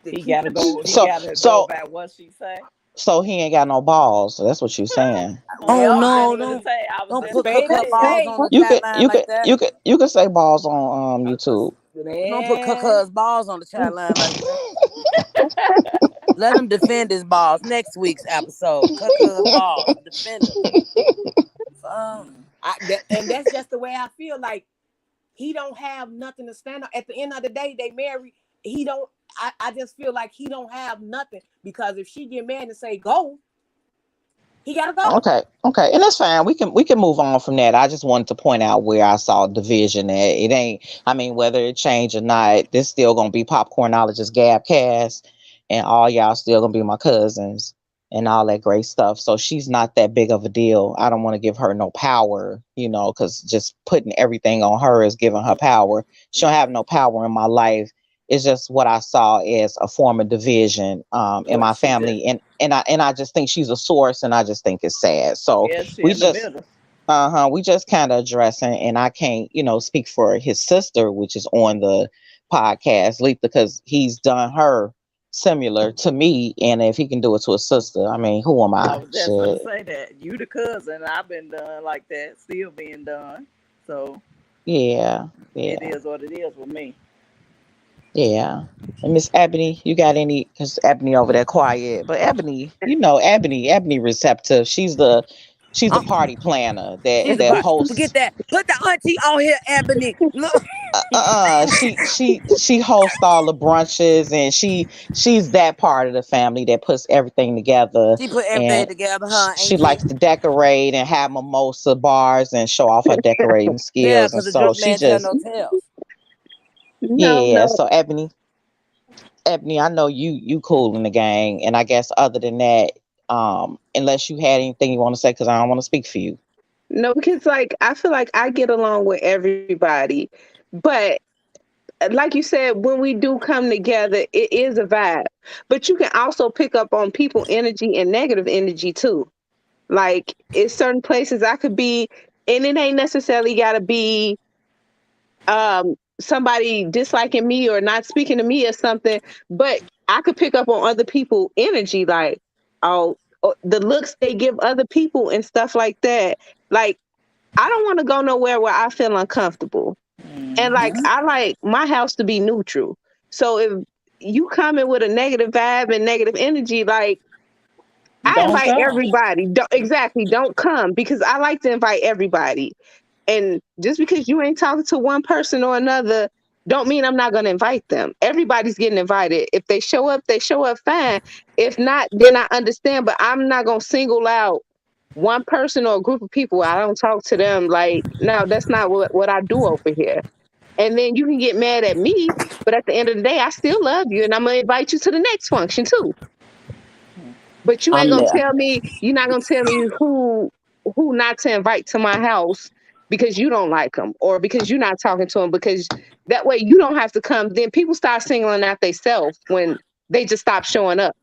he gotta go. He gotta go by what she say. So he ain't got no balls. That's what you saying. Oh no! Don't put balls on the chat line like that. You can say balls on YouTube. Don't put Cuckoo's balls on the chat line like that. Let him defend his balls next week's episode. Cuckoo's balls, defend him. And that's just the way I feel. Like, he don't have nothing to stand on. At the end of the day, they married. He don't. I just feel like he don't have nothing, because if she get mad and say go, he gotta go. Okay, and that's fine. We can move on from that. I just wanted to point out where I saw division at. It ain't. I mean, whether it changed or not, this still gonna be Popcornologist Gabcast, and all y'all still gonna be my cousins and all that great stuff. So she's not that big of a deal. I don't want to give her no power, because just putting everything on her is giving her power. She don't have no power in my life. It's just what I saw as a form of division in my family, and I just think she's a source, and I just think it's sad. So we just kind of addressing, and I can't speak for his sister, which is on the podcast, because he's done her similar to me, and if he can do it to a sister, I mean, who am I? I was just gonna say that you the cousin, I've been done like that, still being done. So yeah, it is what it is with me. Yeah. And Miss Ebony, you got any? Because Ebony over there quiet, but Ebony, Ebony receptive. She's the party planner that hosts. Forget that. Put the auntie on here, Ebony. Look. She hosts all the brunches, and she's that part of the family that puts everything together. She put everything together, huh? She likes to decorate and have mimosa bars and show off her decorating skills. Yeah, because the drunk man tell no tales. No. So Ebony, I know you cool in the gang, and I guess other than that, unless you had anything you want to say, because I don't want to speak for you. No, because I feel like I get along with everybody, but like you said, when we do come together, it is a vibe. But you can also pick up on people energy and negative energy too. Like, in certain places I could be, and it ain't necessarily got to be somebody disliking me or not speaking to me or something, but I could pick up on other people's energy, like, the looks they give other people and stuff like that. Like, I don't want to go nowhere where I feel uncomfortable. And I like my house to be neutral. So if you come in with a negative vibe and negative energy, like, I invite everybody. Don't come, because I like to invite everybody. And just because you ain't talking to one person or another, don't mean I'm not going to invite them. Everybody's getting invited. If they show up, fine. If not, then I understand. But I'm not going to single out one person or a group of people. I don't talk to them. Like, no, that's not what I do over here. And then you can get mad at me, but at the end of the day, I still love you, and I'm going to invite you to the next function too. But you ain't going to tell me, you're not going to tell me who not to invite to my house because you don't like them, or because you're not talking to them, because that way you don't have to come. Then people start singling out themselves when they just stop showing up.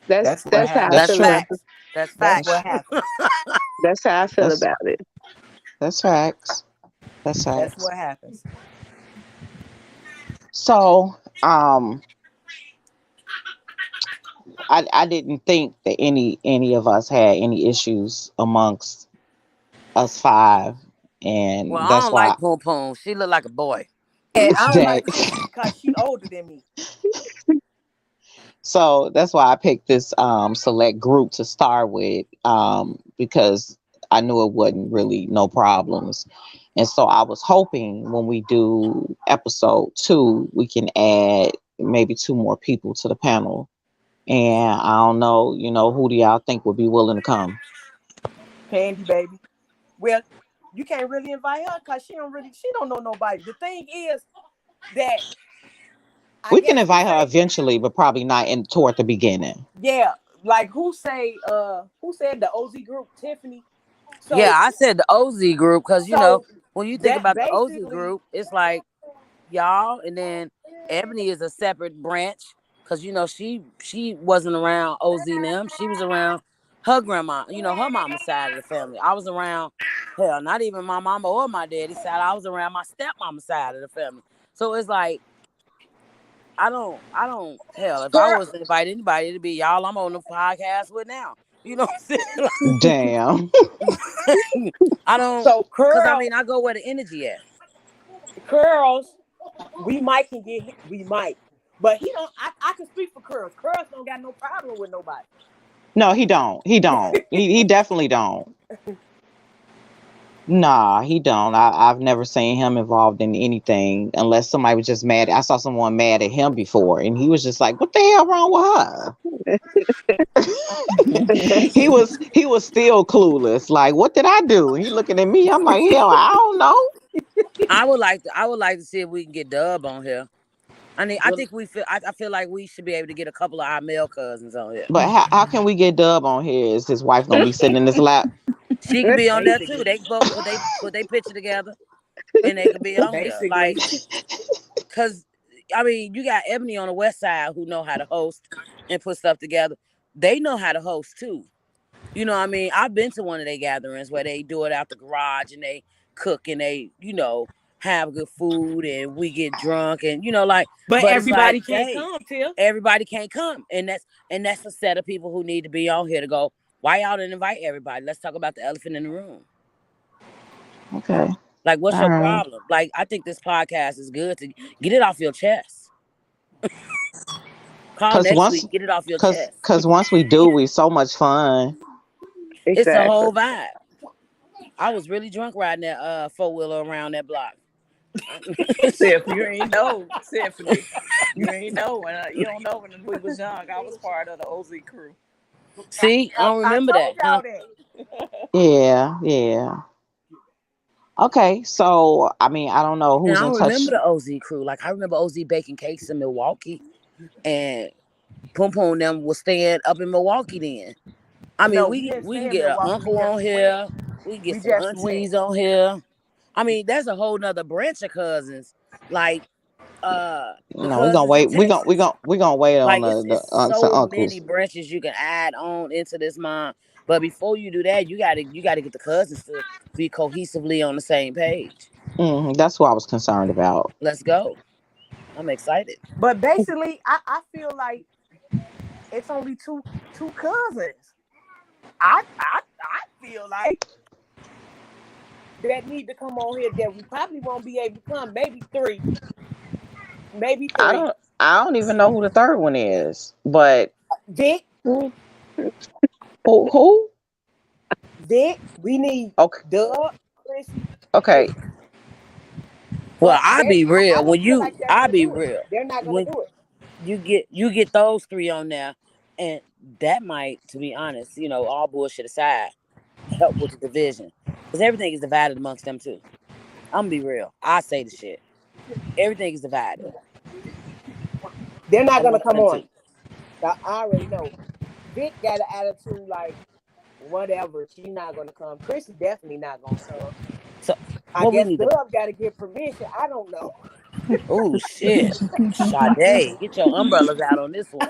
That's what how I happens. That's feel about facts. That's That's facts. what happens. that's how I feel That's about it. that's facts. That's That's facts. what happens. So, I didn't think that any of us had any issues amongst us five, Well, and I that's don't why like Poom Poom. She look like a boy. And I don't that like Chrissy because she older than me. so that's why I picked this select group to start with, because I knew it wasn't really no problems. And so I was hoping when we do episode 2, we can add maybe 2 more people to the panel. And I don't know, who do y'all think would be willing to come? Candy baby. Well, you can't really invite her because she don't know nobody. The thing is that I We can guess invite her eventually, but probably not toward the beginning. yeah, like who said the OZ group, Tiffany? So Yeah, I said the OZ group because so when you think that about the OZ basically group, it's like y'all, and then Ebony is a separate branch because she wasn't around OZ and them. She was around her grandma, her mama's side of the family. I was around, hell, not even my mama or my daddy's side. I was around my stepmama's side of the family. So it's like I don't hell, if I was to invite anybody, it'd be y'all I'm on the podcast with now. You know what I'm saying? Damn. I don't, so because Curls, I go where the energy at. Curls, we might, but he don't. I can speak for Curls. Curls don't got no problem with nobody. No, he don't. He definitely don't. Nah, he don't. I've never seen him involved in anything unless somebody was just mad. I saw someone mad at him before, and he was just like, "What the hell wrong with her?" He was still clueless. Like, what did I do? He looking at me. I'm like, hell, I don't know. I would like to see if we can get Dub on here. I mean, I feel like we should be able to get a couple of our male cousins on here. But how can we get Dub on here? Is his wife gonna be sitting in his lap? She could be on there too. They both put they picture together, and they could be on here. Like, cause I mean, you got Ebony on the west side who know how to host and put stuff together. They know how to host too. You know what I mean? I've been to one of their gatherings where they do it out the garage and they cook and they, have good food and we get drunk and but everybody can't come, Tim. Everybody can't come. And that's a set of people who need to be on here to go, why y'all didn't invite everybody? Let's talk about the elephant in the room. Okay. Like, what's your problem? Like, I think this podcast is good to get it off your chest. Call next week, get it off your chest. Because once we do, we so much fun. Exactly. It's a whole vibe. I was really drunk riding that 4-wheeler around that block. Tiffany, you ain't know. Tiffany, you ain't know. You don't know when we was young. I was part of the OZ crew. See, I don't remember that. Huh? Yeah. Okay, so I mean, I don't know who's in touch. I don't remember the OZ crew. Like, I remember OZ baking cakes in Milwaukee, and Poom Poom them was staying up in Milwaukee then. I mean, we can get an uncle on here. We can get some aunties on here. I mean, there's a whole nother branch of cousins. Like, no, we're gonna wait. We're gonna wait on the aunts and uncles. Many branches you can add on into this mom. But before you do that, you gotta get the cousins to be cohesively on the same page. That's what I was concerned about. Let's go. I'm excited. But basically, I feel like it's only two cousins. I feel like that need to come on here that we probably won't be able to come. Maybe three. I don't even know who the third one is. But Vic. Who? Vic. We need Doug. Chrissy. Okay. Well, I'll be real. I'll be real. They're not gonna do it. You get those three on there, and that might, to be honest, all bullshit aside, help with the division. Because everything is divided amongst them too. I'm gonna be real. I say the shit. Everything is divided. They're not gonna come on. I already know. Vic got an attitude like whatever. She's not gonna come. Chris is definitely not gonna come. So I guess Dub got to get permission. I don't know. Oh shit, Sade, get your umbrellas out on this one.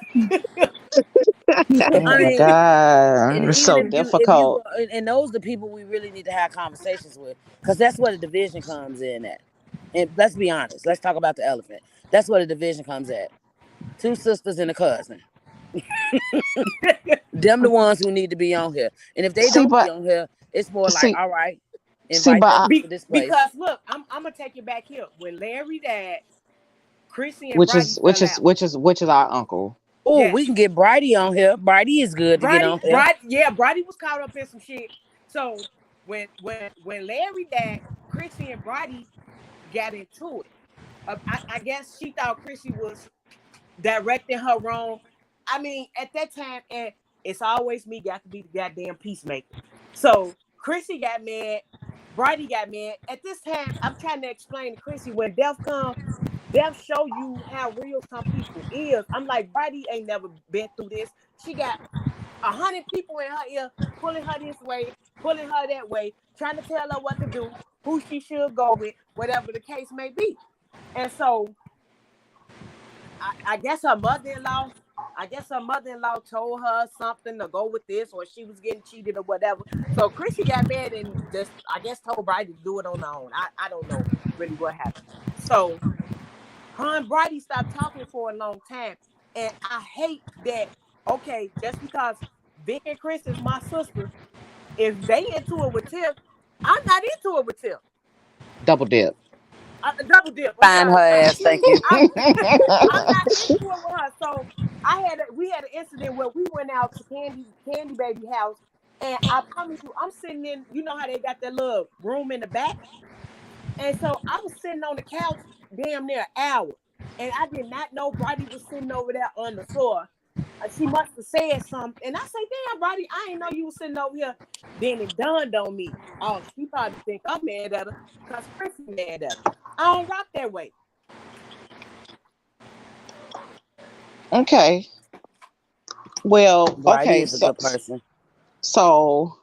Oh I my mean, God. and It's even so if you difficult. and those are the people we really need to have conversations with, because that's where the division comes in at. And let's be honest, let's talk about the elephant. That's where the division comes at. 2 sisters and a cousin. Them the ones who need to be on here. And if they See, don't be but on here, it's more like, see, all right, see, invite but them I, to this place. Because look, I'm gonna take you back here. When Larry died, Chrissy and which Bridie is which fell is out. which is which is our uncle. Oh, Yes. we can get Bridie on here. Bridie is good to get on here. Bridie was caught up in some shit. So when Larry died, Chrissy and Bridie got into it. I guess she thought Chrissy was directing her wrong. I mean, at that time, and it's always me got to be the goddamn peacemaker. So Chrissy got mad, Bridie got mad. At this time, I'm trying to explain to Chrissy when death comes, death show you how real some people is. I'm like, Bridie ain't never been through this. She got 100 people in her ear, pulling her this way, pulling her that way, trying to tell her what to do, who she should go with, whatever the case may be. And so I guess her mother-in-law told her something to go with this, or she was getting cheated or whatever. So Chrissy got mad and just, I guess, told Bridie to do it on her own. I don't know really what happened. So her and Bridie stopped talking for a long time. And I hate that, okay, just because Vic and Chris is my sister, if they into it with Tiff, I'm not into it with Tiff. Double dip. Double dip. Find her ass, thank you. I'm not into it with her. So we had an incident where we went out to Candy Baby house, and I promise you, I'm sitting in. You know how they got that little room in the back, and so I was sitting on the couch, damn near an hour, and I did not know Bridie was sitting over there on the floor. She must have said something, and I say, "Damn, Bridie, I ain't know you was sitting over here." Then it dawned on me, oh, she probably think I'm mad at her because Chris is mad at her. I don't rock that way. Okay. Well, Bridie okay, is a good person. So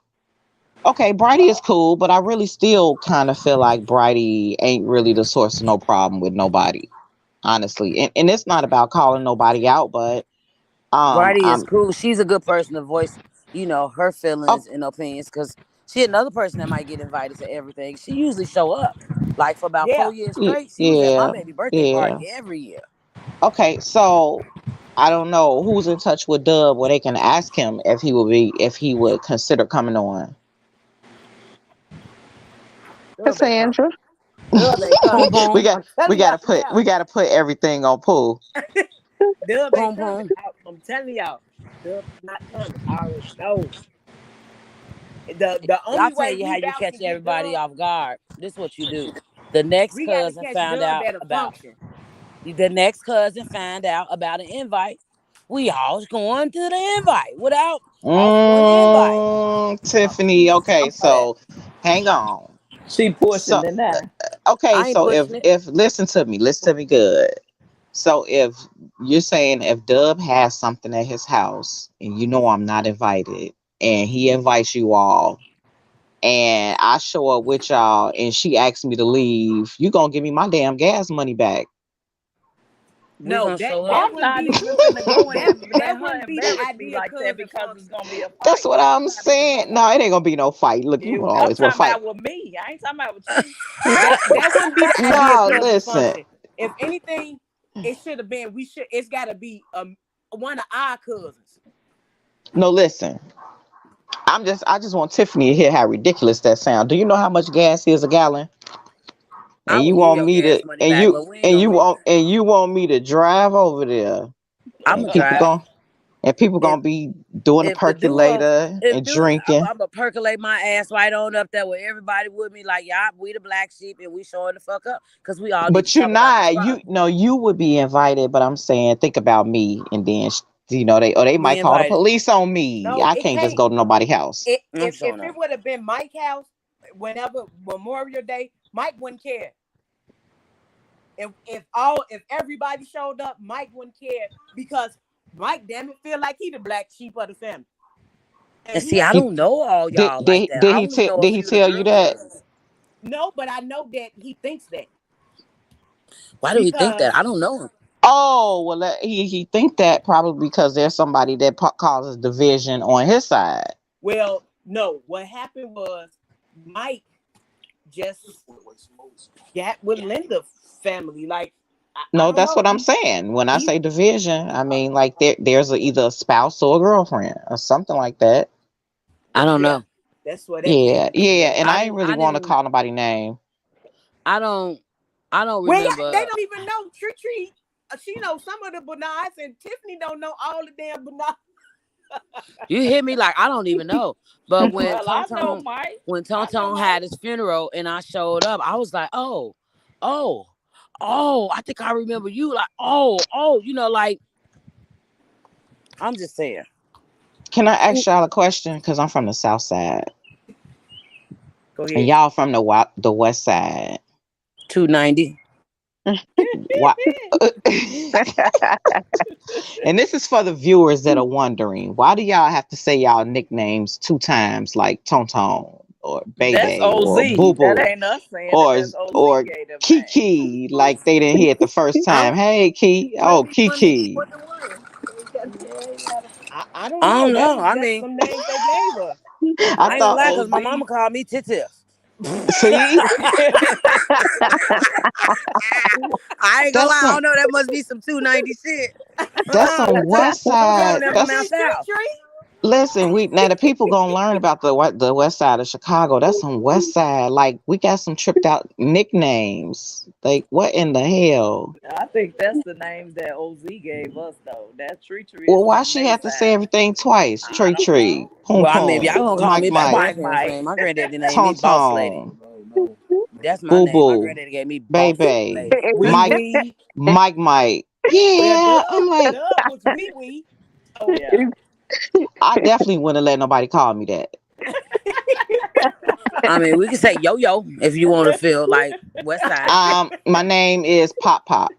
okay, Bridie is cool, but I really still kind of feel like Bridie ain't really the source of no problem with nobody, honestly. And it's not about calling nobody out, but Bridie is I'm cool. She's a good person to voice, her feelings and opinions, because she another person that might get invited to everything. She usually show up. Like for about 4 years straight, she was at my baby birthday party every year. Okay, so I don't know who's in touch with Dub where they can ask him if he would consider coming on. Cassandra. we gotta put everything on pool. Dub ain't coming. I'm telling y'all, Dub not coming. I already know. The only I'll tell way you how you catch everybody off guard. This is what you do. The next cousin found out about the next cousin found out about an invite. We all going to the invite without offering the invite. Tiffany, okay, so hang on. She pushing it now. Okay, so if listen to me good. So if you're saying if Dub has something at his house and you know I'm not invited and he invites you all and I show up with y'all and she asks me to leave, you gonna give me my damn gas money back. No, I'm not even gonna go and let her embarrass me like that because it's gonna be a fight. That's what I'm saying. No, it ain't gonna be no fight. Look, you always want to fight. I'm talking about with me. I ain't talking about with you. that wouldn't be the No, listen. If anything, it should have been. It's got to be one of our cousins. No, listen. I just want Tiffany to hear how ridiculous that sounds. Do you know how much gas is a gallon? And you want me to you want me to drive over there? I'm gonna drive. People gonna be doing a percolator and drinking. I'm gonna percolate my ass right on up there with everybody with me. Like, y'all, we the black sheep and we showing the fuck up because we all. But you're not. You would be invited. But I'm saying, think about me, and then they might call the police on me. No, I can't just go to nobody's house. If it would have been Mike's house, whenever Memorial Day, Mike wouldn't care. If everybody showed up, Mike wouldn't care because Mike, damn it, feel like he the black sheep of the family. And see, I don't know all y'all like that. Did he tell you that? No, but I know that he thinks that. Why do he think that? I don't know him. Oh, well, he think that probably because there's somebody that causes division on his side. Well, no. What happened was Mike just got with Linda family. Like, I No, don't that's know. what I'm saying. When I He, say division, I mean like there's either a spouse or a girlfriend or something like that. I don't yeah, know. that's what that Yeah, came to. yeah, Yeah. and I I ain't didn't. really I want to didn't. call nobody name. I don't. I don't Well, yeah, they remember. don't even know Tree. She knows some of the Bernards, and Tiffany don't know all the damn Bernards. You hear me? Like I don't even know. But Well, I know Mike. When I know Tonton Mike. had his funeral and I showed up, I was like, oh, I think I remember you. Like, like I'm just saying. Can I ask y'all a question? Because I'm from the South Side. Go And ahead. y'all from the West Side. 290. Why? And this is for the viewers that are wondering. Why do y'all have to say y'all nicknames 2 times, like Tonton or That's Bebe OZ. or Boo That Boo ain't us saying it. or That's OZ or gave them name. Kiki? Like they didn't hear it the first I'm time. Hey, Key. Oh, Kiki. I don't I know. don't know. I That's mean, some names they gave her. I I ain't gonna thought lie, OZ. because my mama called me Titif. See, I ain't gonna that's lie, I some don't know. That must be some 290 shit. that's some West Don't come Side. there from out That's south. Listen, we now the people gonna learn about the West Side of Chicago. That's some West Side. Like we got some tripped out nicknames. Like what in the hell? I think that's the names that OZ gave us, though. That Tree is Well, why from she they had to say side. everything twice? I Tree don't Tree, know. Poom Well, I mean, if y'all Poom, gonna call Mike me by my Mike, grandparents' name, my granddaddy named me Tom Boss Lady. Tom, That's my Boo name. My Boo, granddaddy gave me Boss Baby, Lady. Mike Wee. Mike. Well, Yeah, I'm like, Dub was wee. So Yeah. I definitely wouldn't let nobody call me that. I mean, we can say Yo Yo if you want to feel like West Side. My name is Pop Pop.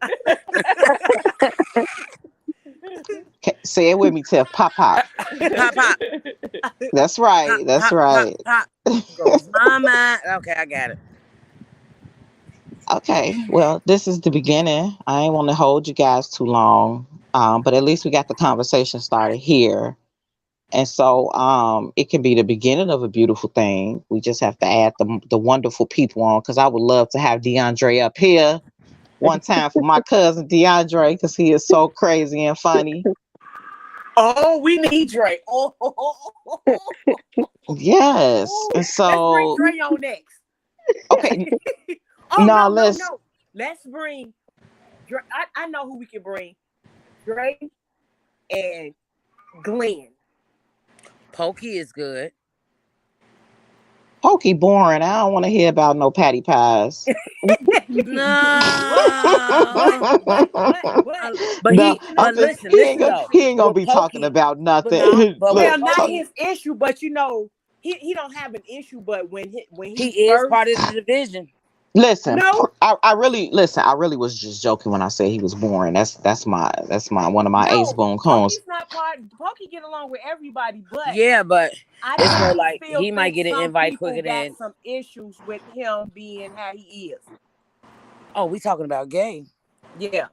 Say it with me, Tiff. Pop Pop. Pop, pop, That's pop, right. That's pop, pop, right. pop. Goes mama. Okay, I got it. Okay. Well, this is the beginning. I ain't want to hold you guys too long. But at least we got the conversation started here. And so it can be the beginning of a beautiful thing. We just have to add the wonderful people on because I would love to have DeAndre up here one time for my cousin DeAndre because he is so crazy and funny. Oh, we need Dre. Oh, Yes. And let's bring so, Dre on next. okay. Oh No, no. Let's bring Dre. I know who we can bring. Dre and Glenn. Pokey is good. Pokey boring. I don't want to hear about no patty pies. No. But No, but listen, though. he ain't gonna With be talking Pokey, about but no, nothing. but with Well, Look, not Pokey, his issue, but he don't have an issue. But when he he is first part of the division. listen. no I really was just joking when I said he was boring. That's my one of my ace boon coons. Pokey's not part. Pokey get along with everybody, but Yeah, but I it's more just like still he might think get an some invite people quicker got than. some issues with him being how he is. Oh, we talking about gay. Yeah.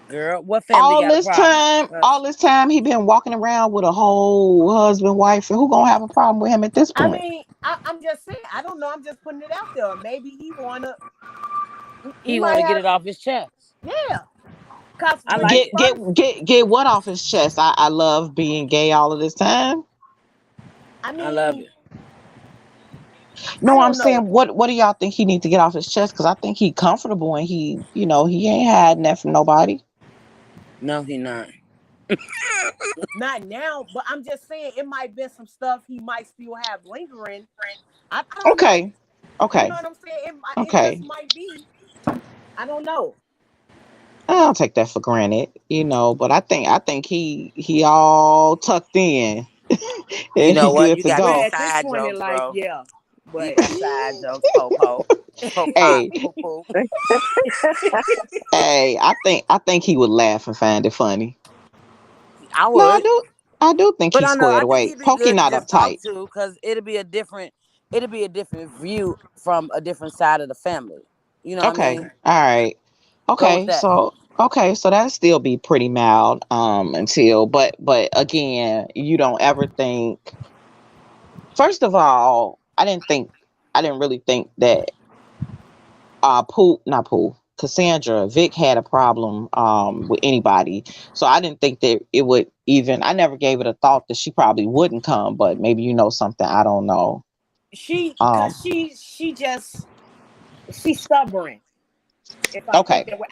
Girl, what family got a problem? All this time he been walking around with a whole husband, wife, and who gonna have a problem with him at this I point? mean, I'm just saying. I don't know. I'm just putting it out there. Maybe he He want might to get have. it off his chest. Yeah. Cause I when like he it. first, Get what off his chest? I love being gay all of this time. I I love mean, it. I No, I'm don't know. saying what do y'all think he need to get off his chest? Because I think he comfortable and he ain't hiding that from nobody. No, he not. Not now, but I'm just saying it might be some stuff he might still have lingering. I don't know. Okay. You know Okay. what I'm saying? It just Okay. might be. I don't know. I don't take that for granted, but I think he all tucked in You and know he what? good You to got Well, them go. at this side point in jokes, life, bro. yeah. You But got side jokes, Popo. Pop, Hey, poo, poo. hey, I think he would laugh and find it funny. I No, would. I do think But he's I know squared I think away. he'd be Pokey good to not just talk uptight. to because it'll be a different view from a different side of the family. You know what I Okay. mean? All right. Go with Okay. that. So Okay, so that still be pretty mild until but again, you don't ever think. First of all, I didn't really think that Pooh, not Pooh, Cassandra, Vic had a problem with anybody. So I didn't think that it would even, I never gave it a thought that she probably wouldn't come, but maybe you know something I don't know. Cause she's stubborn. If I put Okay. it that way,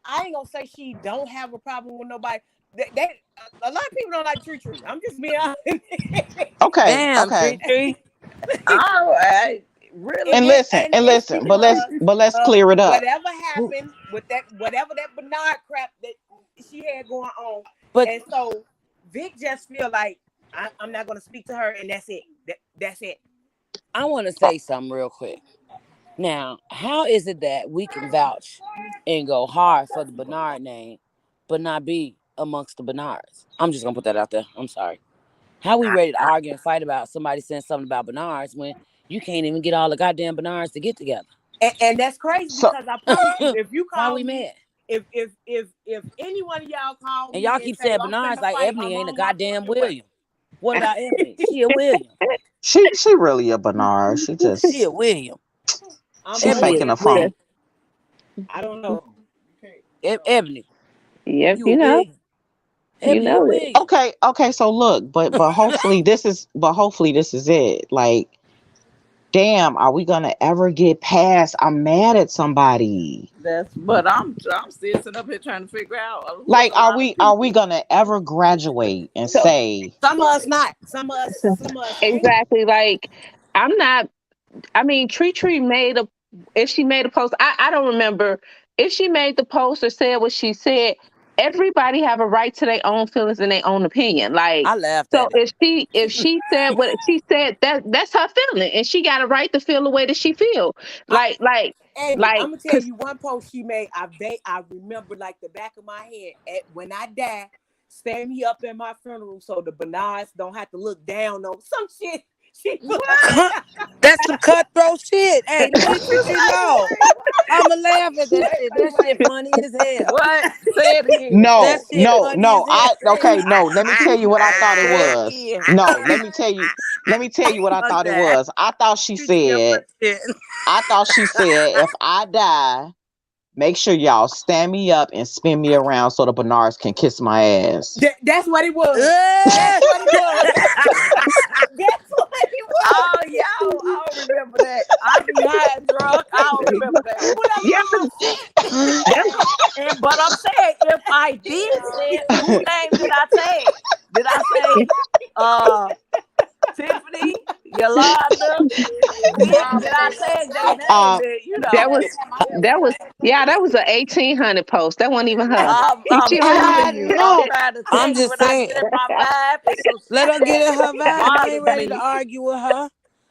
I ain't gonna say she don't have a problem with nobody. A lot of people don't like Tree Tree. I'm just being honest. Okay. Damn, Okay. Tree. I really. And It's listen, because but let's of clear it up. whatever happened with whatever that Bernard crap that she had going on. But And so Vic just feel like I'm not gonna speak to her, and that's it. That's it. I want to say something real quick. Now, how is it that we can vouch and go hard for the Bernard name, but not be amongst the Bernards? I'm just gonna put that out there. I'm sorry. How we ready to argue and fight about somebody saying something about Bernards when you can't even get all the goddamn Bernards to get together? And that's crazy So because I promise you, if you Why call we me, mad? if any one of y'all call And me y'all and keep say, saying "I'm Bernards finna like fight," Ebony I'm ain't a on my goddamn fucking way. William. What about Ebony? She a William. she really a Bernard. She She just a William. I'm she Ebony is faking a a William. phone. I don't know. Ebony, Yep, you a William. you Ebony, you a know it. William. Okay, so look, but hopefully this is it. Like, damn, are we gonna ever get past I'm mad at somebody? But I'm still sitting up here trying to figure out who is Like, a lot of are we people. gonna ever graduate and So say, Some of us not. Some of us ain't. exactly, like I'm not. I mean, Tree made a. If she made a post, I don't remember if she made the post or said what she said. Everybody have a right to their own feelings and their own opinion. Like, I laughed so at it. if she said what she said, that's her feeling, and she got a right to feel the way that she feel. I, Amy, Like, I'm gonna tell cause you one post she made. I remember like the back of my head. When I die, stand me up in my funeral so the Bernards don't have to look down on some shit. She put. That's some cutthroat shit. Hey, leave Tree alone. I'ma laugh at that shit. That shit funny as hell. What? Say it again. That no, shit funny as hell. let me tell you what I thought it Say it was. again. No, let me tell you what I Fuck thought it that. was. I thought she Tree up her said, shit. if I die, make sure y'all stand me up and spin me around so the Bernards can kiss my ass. That's what it was. That's what it was. That's what it was. Oh yeah, I don't remember that. I be high and drunk. I don't remember that. yeah, But I'm saying, if I did say it, who name did I say? Did I say Tiffany, Yolanda, Vic? Did I say their name? You know. that was a 1800 post. That wasn't even her. I'm She don't I telling even. you, I'm know. trying to tell I'm you just when I saying. get in my vibe. It's some Let shit her get in her that vibe. I ain't bothers ready to me. argue with her.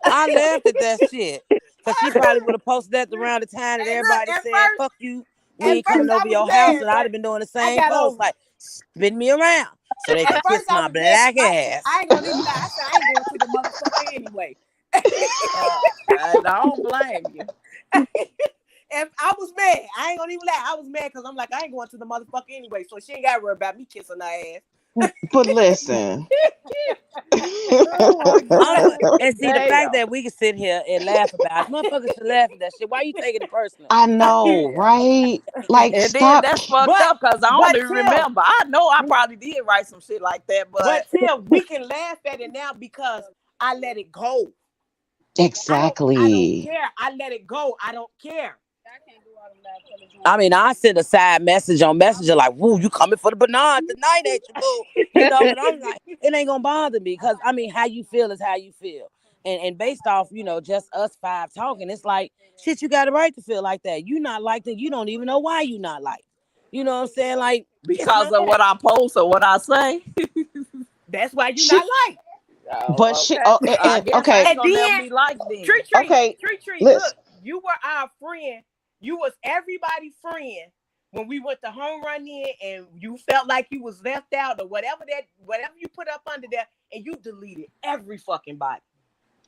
I laughed at that shit. Cause she probably would have posted that around the time that Hey, look, everybody said, fuck you. We ain't first coming I over was your house. mad, And I'd but have been doing the I same got post. over it. Like, spin me around so they can At kiss first I my was mad. black ass. I ain't gonna even lie. I said I ain't going to the motherfucker anyway. And I don't blame you. And I was mad. I ain't gonna even lie. I was mad because I'm like, I ain't going to the motherfucker anyway. So she ain't gotta worry about me kissing her ass. But listen. Oh my God. And see, the Damn. fact that we can sit here and laugh about it, motherfuckers should laugh at that shit. Why you taking it personal? I know, right? Like, And then stop. that's fucked up because I don't even Tim, remember. I know I probably did write some shit like that, but Tim, we can laugh at it now because I let it go. Exactly. I don't care. I let it go. I don't care. I mean, I sent a side message on Messenger like, woo, you coming for the Bernard tonight, ain't you, boo? You know, but I'm like, it ain't gonna bother me because, I mean, how you feel is how you feel. And based off, you know, just us five talking, it's like, shit, you got a right to feel like that. You not liked it. You don't even know why you not liked. You know what I'm saying? Like, because of what I post or what I say. That's why you not like. But okay. I guess okay. I ain't gonna never be like then. Tree, Okay. look, you were our friend. You was everybody's friend when we went to home run in, and you felt like you was left out or whatever you put up under there, and you deleted every fucking body.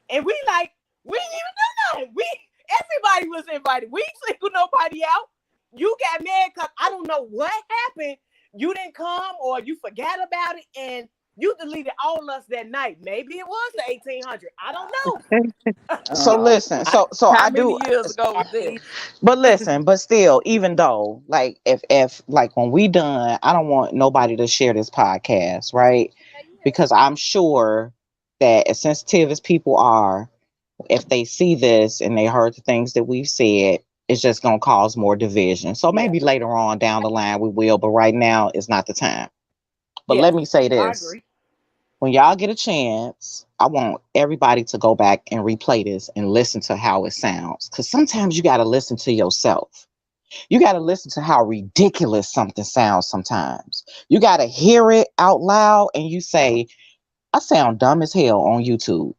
And we didn't even do nothing. Everybody was invited. We ain't single nobody out. you got mad because I don't know what happened. You didn't come or you forgot about it and you deleted all us that night. Maybe it was the 1800. I don't know. So listen, so How I many do. years ago was this? But listen, but still, even though, like, if like when we done, I don't want nobody to share this podcast, right? Because I'm sure that as sensitive as people are, if they see this and they heard the things that we've said, it's just gonna cause more division. So maybe later on down the line we will, but right now is not the time. But let me say I this. agree. When y'all get a chance, I want everybody to go back and replay this and listen to how it sounds. Because sometimes you got to listen to yourself. You got to listen to how ridiculous something sounds sometimes. You got to hear it out loud and you say, I sound dumb as hell on YouTube.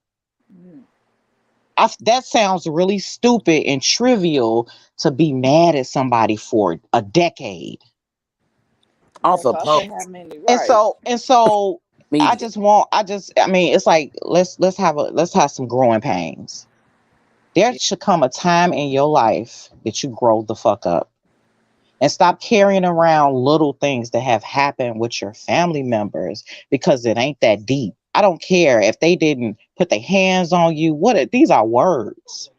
That sounds really stupid and trivial to be mad at somebody for a decade. Off a post. And so I mean, it's like let's have some growing pains. There should come a time in your life that you grow the fuck up and stop carrying around little things that have happened with your family members because it ain't that deep. I don't care if they didn't put their hands on you. These are words.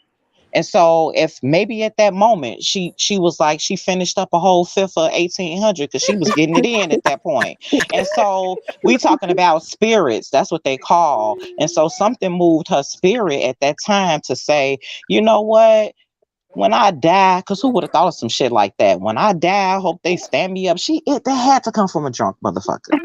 And so if maybe at that moment she was like she finished up a whole fifth of 1800 because she was getting it in at that point. And so we talking about spirits. That's what they call. And so something moved her spirit at that time to say, you know what? When I die, because who would have thought of some shit like that? When I die, I hope they stand me up. That had to come from a drunk motherfucker.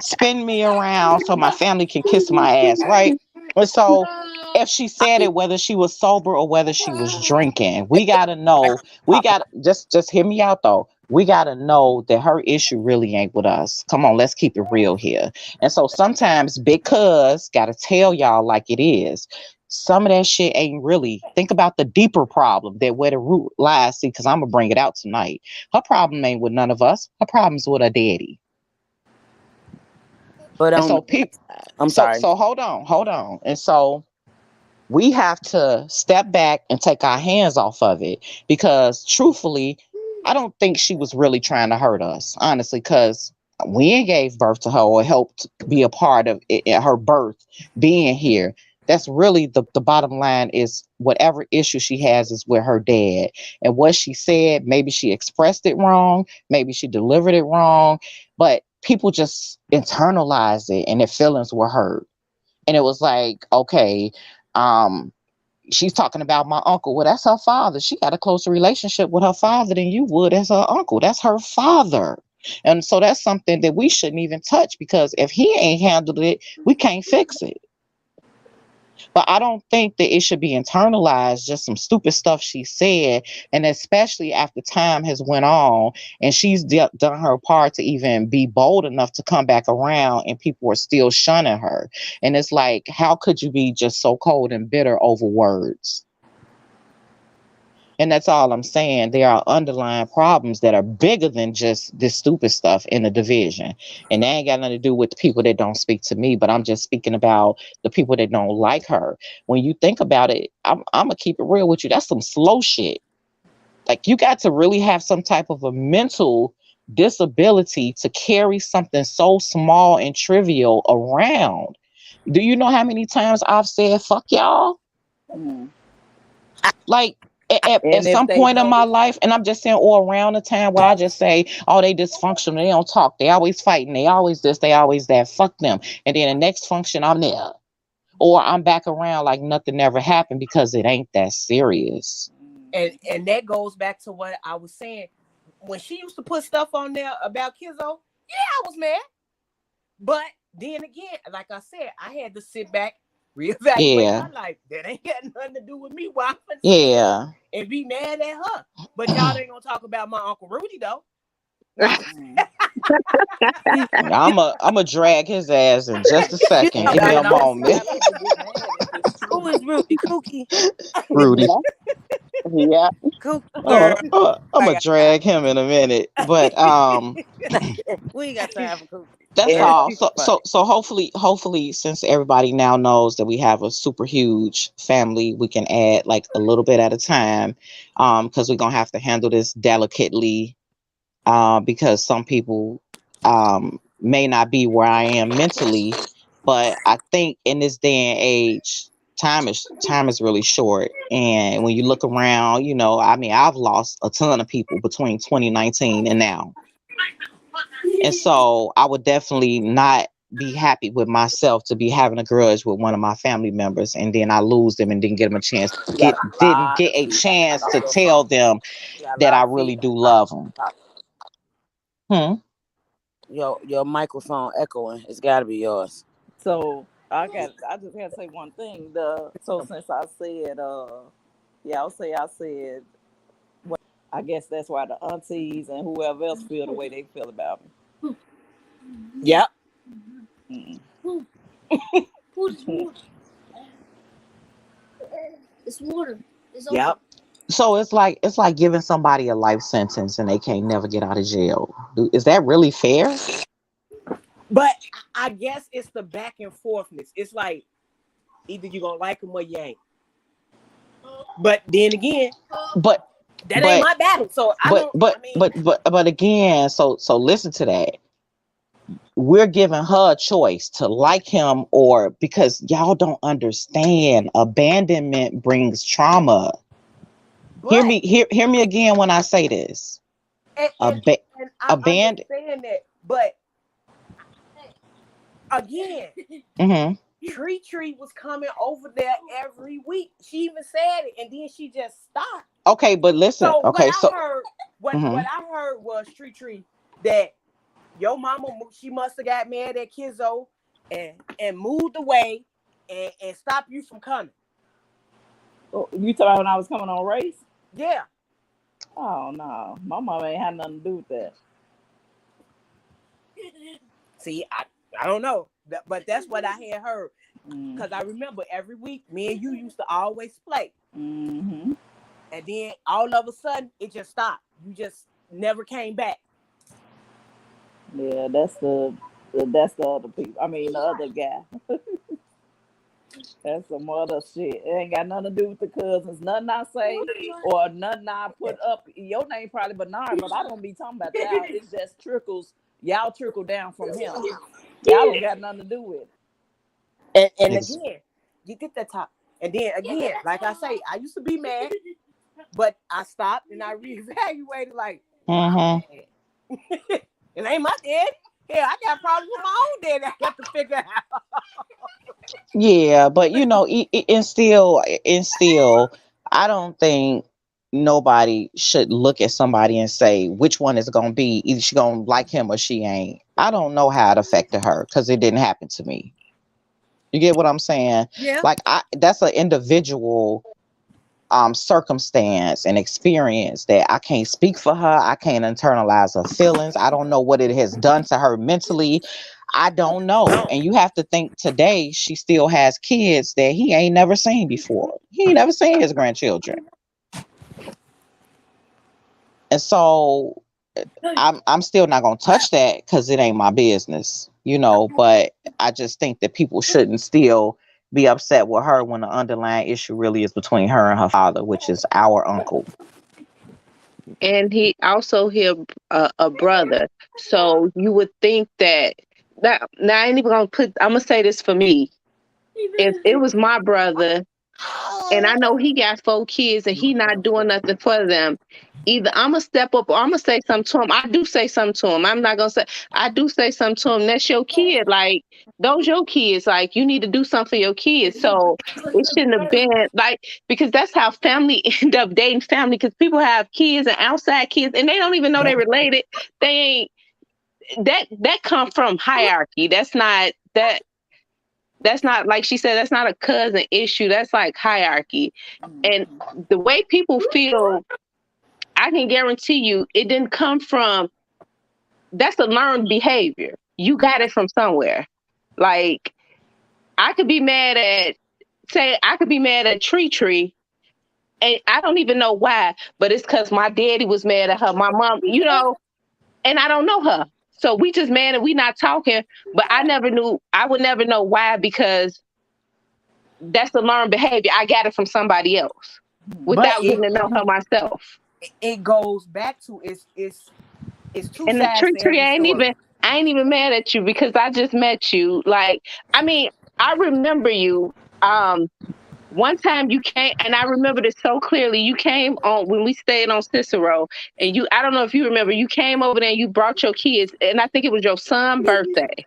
Spin me around so my family can kiss my ass, right? And so if she said it, whether she was sober or whether she was drinking, we gotta know. We got just hear me out though. We gotta know that her issue really ain't with us. Come on, let's keep it real here. And so sometimes Big Cuz gotta tell y'all like it is. Some of that shit ain't really. Think about the deeper problem that where the root lies. See, because I'm gonna bring it out tonight. Her problem ain't with none of us. Her problem's with her daddy. But and so people, I'm sorry. So hold on. And so we have to step back and take our hands off of it because truthfully, I don't think she was really trying to hurt us, honestly, because we ain't gave birth to her or helped be a part of her birth being here. That's really the bottom line is whatever issue she has is with her dad. And what she said, maybe she expressed it wrong, maybe she delivered it wrong, but people just internalized it and their feelings were hurt. And it was like, okay, she's talking about my uncle. Well, that's her father. She got a closer relationship with her father than you would as her uncle. That's her father. And so that's something that we shouldn't even touch because if he ain't handled it, we can't fix it. But I don't think that it should be internalized, just some stupid stuff she said. And especially after time has went on and she's done her part to even be bold enough to come back around and people are still shunning her. And it's like, how could you be just so cold and bitter over words? And that's all I'm saying. There are underlying problems that are bigger than just this stupid stuff in the division. And they ain't got nothing to do with the people that don't speak to me, but I'm just speaking about the people that don't like her. When you think about it, I'm going to keep it real with you. That's some slow shit. Like you got to really have some type of a mental disability to carry something so small and trivial around. Do you know how many times I've said, fuck y'all? Like, at some point in my life, and I'm just saying, or around the time where I just say, oh, they dysfunctional, they don't talk, they always fighting, they always this, they always that, fuck them. And then the next function, I'm there. Or I'm back around like nothing ever happened because it ain't that serious. And that goes back to what I was saying. When she used to put stuff on there about Kizzo, yeah, I was mad. But then again, like I said, I had to sit back, reevaluate my life. That ain't got nothing to do with me. Why? Yeah. And be mad at her. But y'all ain't gonna talk about my Uncle Rudy though. I'm a drag his ass in just a second. Give me a moment. Who is Rudy? Kookie? Rudy. Yeah. I'm gonna drag him in a minute. But we ain't got time for Kookie. That's Yeah. all. So hopefully, since everybody now knows that we have a super huge family, we can add like a little bit at a time, because we're gonna have to handle this delicately, because some people may not be where I am mentally, but I think in this day and age, time is really short. And when you look around, I mean, I've lost a ton of people between 2019 and now. And so I would definitely not be happy with myself to be having a grudge with one of my family members, and then I lose them and didn't get them a chance You got a didn't lot get of a feedback chance off to your phone. tell them You got a that lot I of really feedback do off love them. Hmm. your microphone echoing. It's got to be yours. So I just had to say one thing. So since I said I said I guess that's why the aunties and whoever else feel the way they feel about me. Yep. Mm. It's water. Yep. So it's like giving somebody a life sentence and they can't never get out of jail. Is that really fair? But I guess it's the back and forthness. It's like either you're gonna like them or you ain't. But then again, But that ain't but my battle. So I but don't. but I mean, but again, so listen to that. We're giving her a choice to like him, or because y'all don't understand, abandonment brings trauma. Hear but me, hear me again when I say this. and, and, Ab- and I abandon. understand that. But again, Hmm. Tree was coming over there every week. She even said it, and then she just stopped. Okay, but listen. So what Okay, I so heard, what mhm. I heard was Tree that your mama, she must have got mad at Kizzo and moved away and stopped you from coming. Oh, you talking about when I was coming on race? Yeah. Oh no, my mama ain't had nothing to do with that. See, I don't know, but that's what I had heard. Mm. Because I remember every week, me and you used to always play. Mm-hmm. And then all of a sudden, it just stopped. You just never came back. Yeah, that's the other people. I mean, the other guy. That's some other shit. It ain't got nothing to do with the cousins. Nothing I say or nothing I put up. Your name probably Bernard, but I don't be talking about y'all. It just trickles. Y'all trickle down from him. Y'all don't got nothing to do with it. And again, you get that top. And then again, like I say, I used to be mad, but I stopped and I reevaluated like, Mhm. it ain't my dad. Hell, I got problems with my own dad I got to figure out. Yeah, but and still, I don't think nobody should look at somebody and say which one is gonna be. Either she gonna like him or she ain't. I don't know how it affected her because it didn't happen to me. You get what I'm saying? Yeah. Like that's an individual circumstance and experience that I can't speak for her. I can't internalize her feelings. I don't know what it has done to her mentally. I don't know. And you have to think today she still has kids that he ain't never seen before. He ain't never seen his grandchildren. And so I'm still not gonna touch that because it ain't my business, but I just think that people shouldn't still be upset with her when the underlying issue really is between her and her father, which is our uncle. And he also hear a brother. So you would think that now I ain't even gonna put. I'm gonna say this for me. If it was my brother, and I know he got 4 kids, and he not doing nothing for them, either I'm gonna step up or I'm gonna say something to him. I do say something to him. I'm not gonna say. I do say something to him. That's your kid. Like those your kids. Like you need to do something for your kids. So it shouldn't have been like because that's how family end up dating family. Because people have kids and outside kids, and they don't even know they related. They ain't that come from hierarchy. That's not like she said. That's not a cousin issue. That's like hierarchy. And the way people feel, I can guarantee you, it didn't come from. That's a learned behavior. You got it from somewhere. Like I could be mad at, say, I could be mad at Tree, and I don't even know why, but it's because my daddy was mad at her, my mom, and I don't know her. So we just mad and we not talking. But I would never know why, because that's the learned behavior. I got it from somebody else without getting to know her myself. It goes back to it's two And the sides to tree, every story. I ain't even mad at you because I just met you. Like, I mean, I remember you. One time you came, and I remember this so clearly. You came on when we stayed on Cicero, and I don't know if you remember, you came over there and you brought your kids, and I think it was your son's birthday.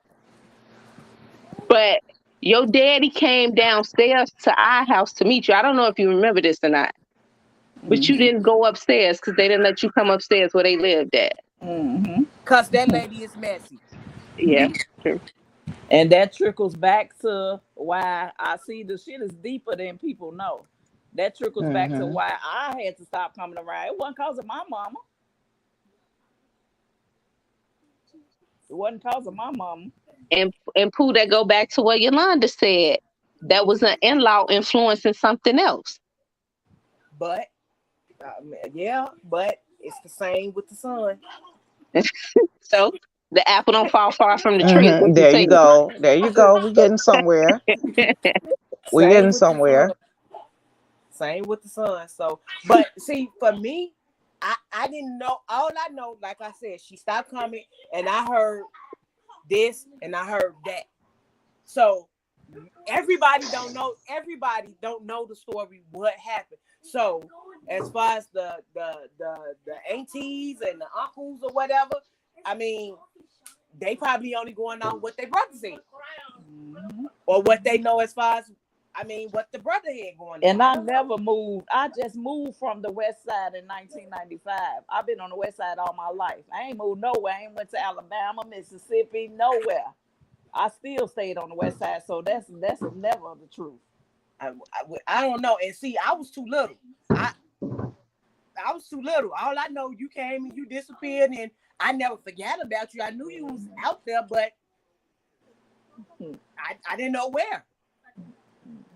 But your daddy came downstairs to our house to meet you. I don't know if you remember this or not, but you didn't go upstairs because they didn't let you come upstairs where they lived at. Because that lady is messy. Yeah, true. And that trickles back to why I see the shit is deeper than people know. That trickles back to why I had to stop coming around. It wasn't because of my mama. It wasn't because of my mama. And Pooh, that go back to what Yolanda said. That was an in-law influencing something else. But but it's the same with the son. So the apple don't fall far from the tree. There you go. There you go. We're getting somewhere. We're getting somewhere. Same with the son. So, but see, for me, I didn't know. All I know, like I said, she stopped coming, and I heard this and I heard that. So everybody don't know. Everybody don't know the story. What happened? So as far as the aunties and the uncles or whatever, I mean, they probably only going on what their brother said, or what they know as far as, I mean, what the brother had going on. And I never moved. I just moved from the West Side in 1995. I've been on the West Side all my life. I ain't moved nowhere. I ain't went to Alabama, Mississippi, nowhere. I still stayed on the West Side. So that's never the truth. I don't know. And see, I was too little. I was too little. All I know, you came and you disappeared, and I never forgot about you. I knew you was out there, but I didn't know where.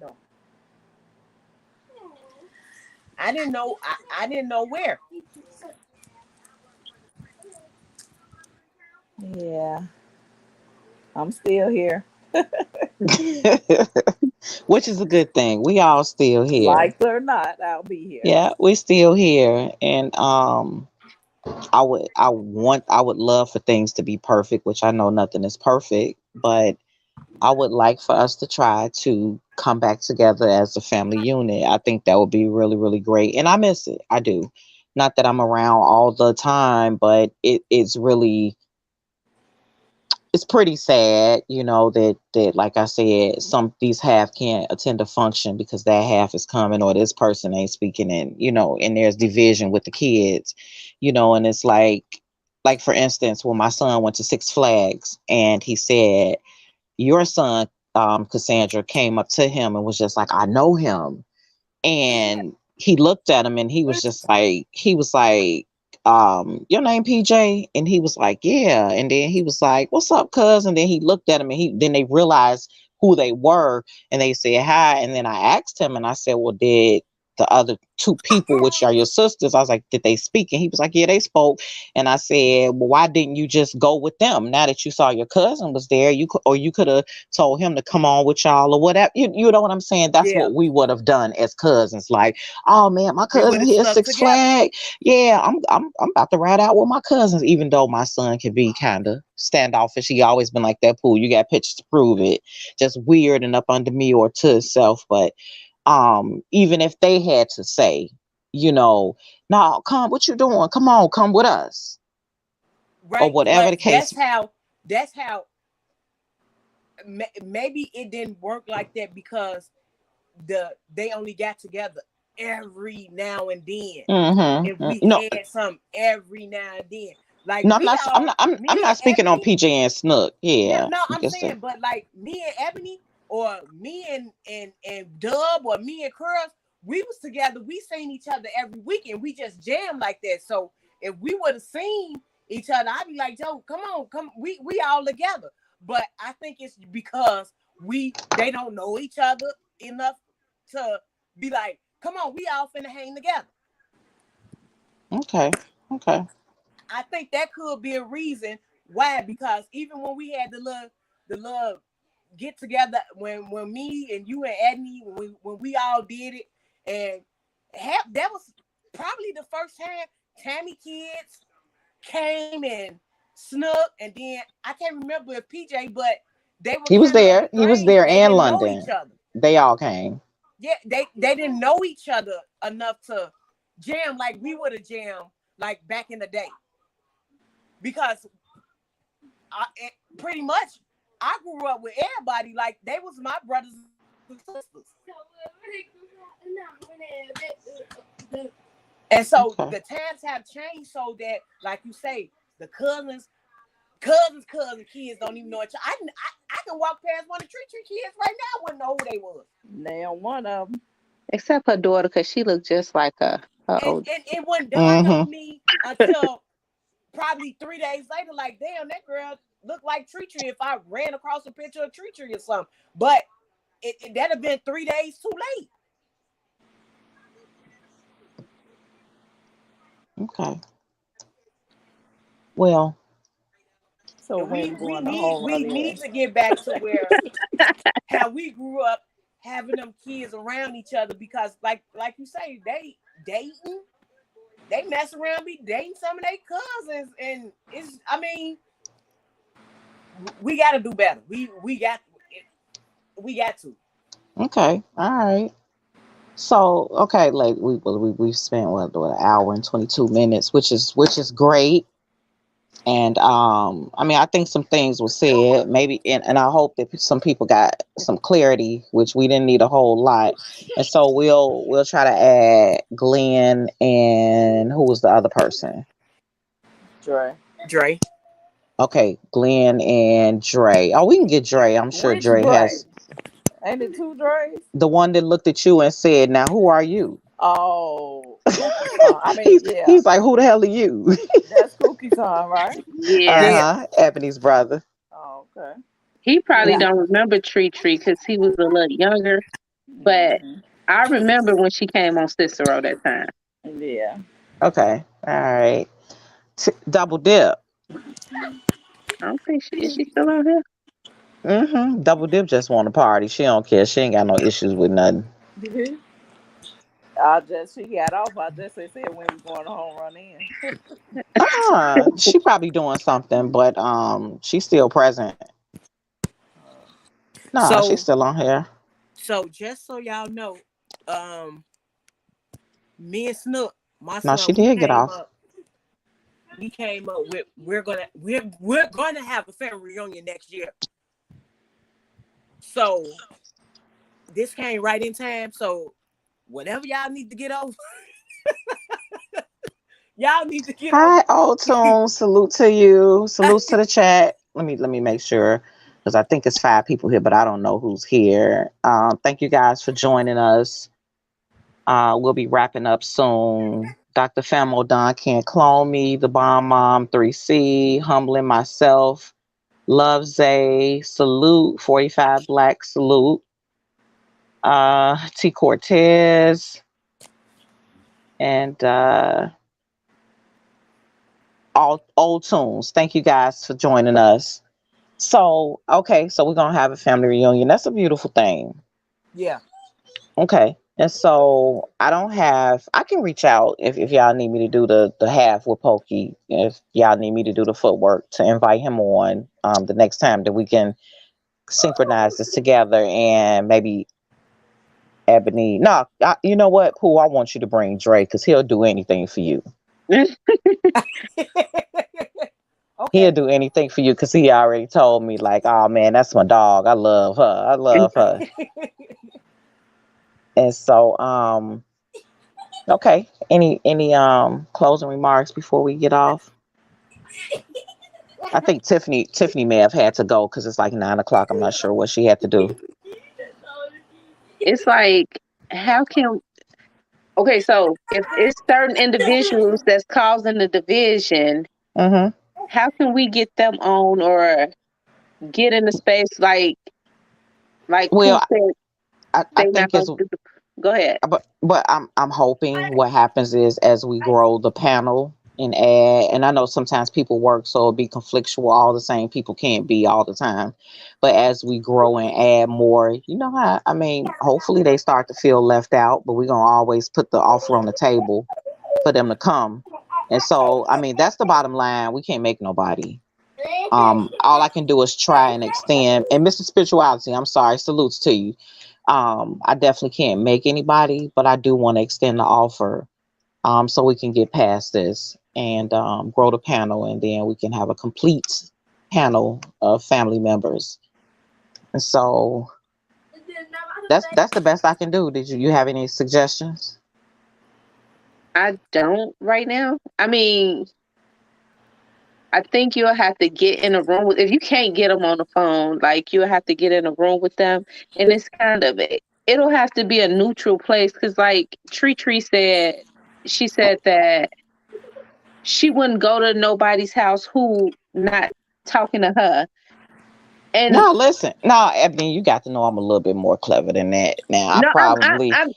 No. I didn't know. I didn't know where. Yeah. I'm still here. Which is a good thing. We all still here. Like it or not, I'll be here. Yeah, we still here. And I would love for things to be perfect, which I know nothing is perfect, but I would like for us to try to come back together as a family unit. I think that would be really, really great. And I miss it. I do. Not that I'm around all the time, but it's really, it's pretty sad, that like I said, these half can't attend a function because that half is coming, or this person ain't speaking, and and there's division with the kids, and it's like for instance, when my son went to Six Flags and he said, your son, Cassandra, came up to him and was just like, I know him. And he looked at him and he was like, your name PJ? And he was like, yeah. And then he was like, what's up, cuz? And then he looked at him and then they realized who they were and they said hi. And then I asked him and I said, well, did the other two people, which are your sisters, I was like, did they speak? And he was like, yeah, they spoke. And I said, well, why didn't you just go with them? Now that you saw your cousin was there, you could have told him to come on with y'all or whatever. You know what I'm saying? That's what we would have done as cousins. Like, oh man, my cousin here, Six Flags. Yeah, I'm about to ride out with my cousins, even though my son can be kind of standoffish. He always been like that. Pool, you got pictures to prove it. Just weird and up under me or to himself. But even if they had to say, no, come, what you doing? Come on, come with us. Right. Or whatever the case. That's how maybe it didn't work like that because they only got together every now and then. If we had some every now and then. Like, no, I'm not speaking Ebony, on PJ and Snook. Yeah. No, I'm saying, but like me and Ebony, or me and Dub, or me and Curls, we was together. We seen each other every week, and we just jammed like that. So if we would have seen each other, I'd be like, Joe, come on, we all together. But I think it's because they don't know each other enough to be like, come on, we all finna hang together. Okay. I think that could be a reason Why? Because even when we had the little get together, when me and you and Edney, when we all did it, and that was probably the first time Tammy kids came and Snook, and then I can't remember if PJ, but they were. He was there. He was there, they and didn't London. know each other. They all came. Yeah, they didn't know each other enough to jam like we would have jammed like back in the day. Because pretty much I grew up with everybody like they was my brothers and sisters. And so the times have changed so that, like you say, the cousin kids don't even know each other. I can walk past one of the Tree kids right now, wouldn't know who they was. Now one of them. Except her daughter, because she looked just like her old. And it wouldn't dawn on me until probably 3 days later, like, damn, that girl looked like Tree if I ran across a picture of Tree or something. But that'd have been 3 days too late. Okay. Well, so we need to get back to where how we grew up having them kids around each other, because like you say, they dating, they mess around, be dating some of their cousins, and we got to do better. We got to. Okay. All right. So, okay, like we've spent what, an hour and 22 minutes, which is great. And I think some things were said, maybe, and I hope that some people got some clarity, which we didn't need a whole lot. And so we'll try to add Glenn, and who was the other person? Dre. Okay, Glenn and Dre. Oh, we can get Dre. I'm sure Dre has. Ain't it two Dre's? The one that looked at you and said, "Now, who are you?" Oh, he's like, "Who the hell are you?" That's Cookie's son, right? Yeah. Ebony's brother. Oh, okay. He probably don't remember Tree because he was a little younger, but I remember when she came on Cicero that time. Yeah. Okay. All right. Double Dip. I don't think is she still on here? Double Dip just want to party. She don't care. She ain't got no issues with nothing. She got off. I just said when we going to home run in. She probably doing something, but she's still present. No, she's still on here. So just so y'all know, me and Snook, my son, no, she did get off. We came up with we're gonna have a family reunion next year. So this came right in time. So whatever y'all need to get over, y'all need to get over. Hi, Old Tune. Salute to you. Salutes to the chat. Let me make sure, because I think it's 5 people here, but I don't know who's here. Thank you guys for joining us. We'll be wrapping up soon. Dr. Famo Don Can't Clone Me, The Bomb Mom 3C, Humbling Myself, Love Zay, Salute, 45 Black, Salute, T Cortez, and all Old Tunes. Thank you guys for joining us. So, okay, so we're gonna have a family reunion. That's a beautiful thing. Yeah. Okay. And so I can reach out if y'all need me to do the half with Pokey, if y'all need me to do the footwork to invite him on the next time, that we can synchronize this together, and maybe Ebony. No, you know what, Pooh, I want you to bring Dre, because he'll do anything for you. Okay. He'll do anything for you, because he already told me, like, oh man, that's my dog. I love her. And so, okay. Any closing remarks before we get off? I think Tiffany may have had to go because it's like 9:00. I'm not sure what she had to do. It's like, how can? Okay, so if it's certain individuals that's causing the division, how can we get them on or get in the space like? Well, I think it's. Go ahead. But I'm hoping what happens is, as we grow the panel, and add. And I know sometimes people work, so it'll be conflictual. All the same people can't be all the time. But as we grow and add more, you know how, I mean, hopefully they start to feel left out, but we're going to always put the offer on the table for them to come. And so, I mean, that's the bottom line. We can't make nobody. All I can do is try and extend. And Mr. Spirituality, I'm sorry, salutes to you. I definitely can't make anybody, but I do want to extend the offer, so we can get past this and grow the panel, and then we can have a complete panel of family members. And so that's the best I can do. Did you have any suggestions? I don't right now. I mean, I think you'll have to get in a room with, if you can't get them on the phone, like you'll have to get in a room with them. And it's kind of, it'll have to be a neutral place. Cause like Tree said, she said that she wouldn't go to nobody's house who not talking to her. And no, listen, no, Ebony, you got to know I'm a little bit more clever than that. Now, I no, probably I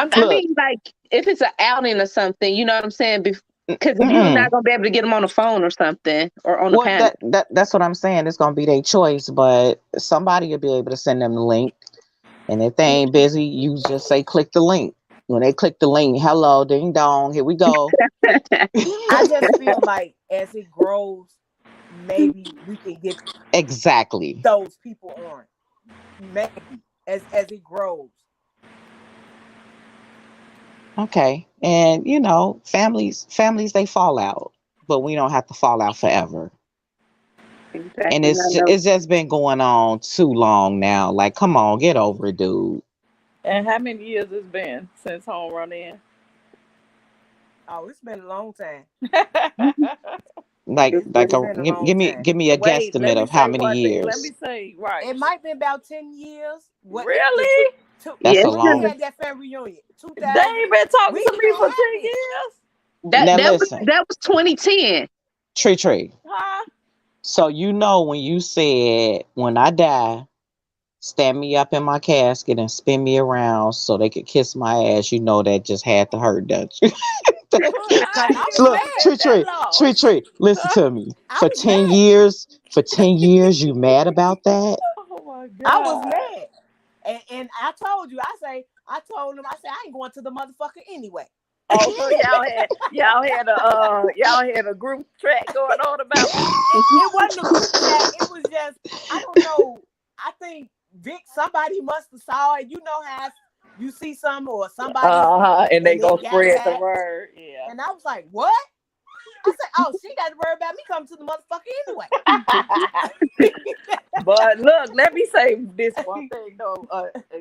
mean, like if it's an outing or something, you know what I'm saying? Because if you're not gonna be able to get them on the phone or something or on the panel, that's what I'm saying. It's gonna be their choice, but somebody will be able to send them the link. And if they ain't busy, you just say click the link. When they click the link, hello, ding dong, here we go. I just feel like as it grows, maybe we can get exactly those people on. Maybe as it grows. Okay. And you know, families they fall out, but we don't have to fall out forever. exactly. And it's just been going on too long now. Like, come on, get over it, dude. And how many years it's been since Home Run In? Oh, it's been a long time. Like, give me a Wait, guesstimate of how many years. Let me say, right. It might be about 10 years. Really? That's a long. We had that family reunion. They ain't been talking to me for 10 years. That was 2010. Tree. Huh? So you know when you said, when I die, stand me up in my casket and spin me around so they could kiss my ass, you know that just had to hurt, don't you? Look, Tree, listen to me. For 10 years, you mad about that? Oh my God. I was mad. And I told you, I told them, I said, I ain't going to the motherfucker anyway. Oh, so y'all had a group track going on about it wasn't a group track. It was just, I don't know. I think Vic, somebody must have saw it. You know how you see some or somebody and they go spread the word. Yeah. And I was like, what? I said, oh, she got to worry about me coming to the motherfucker anyway. But look, let me say this one thing though.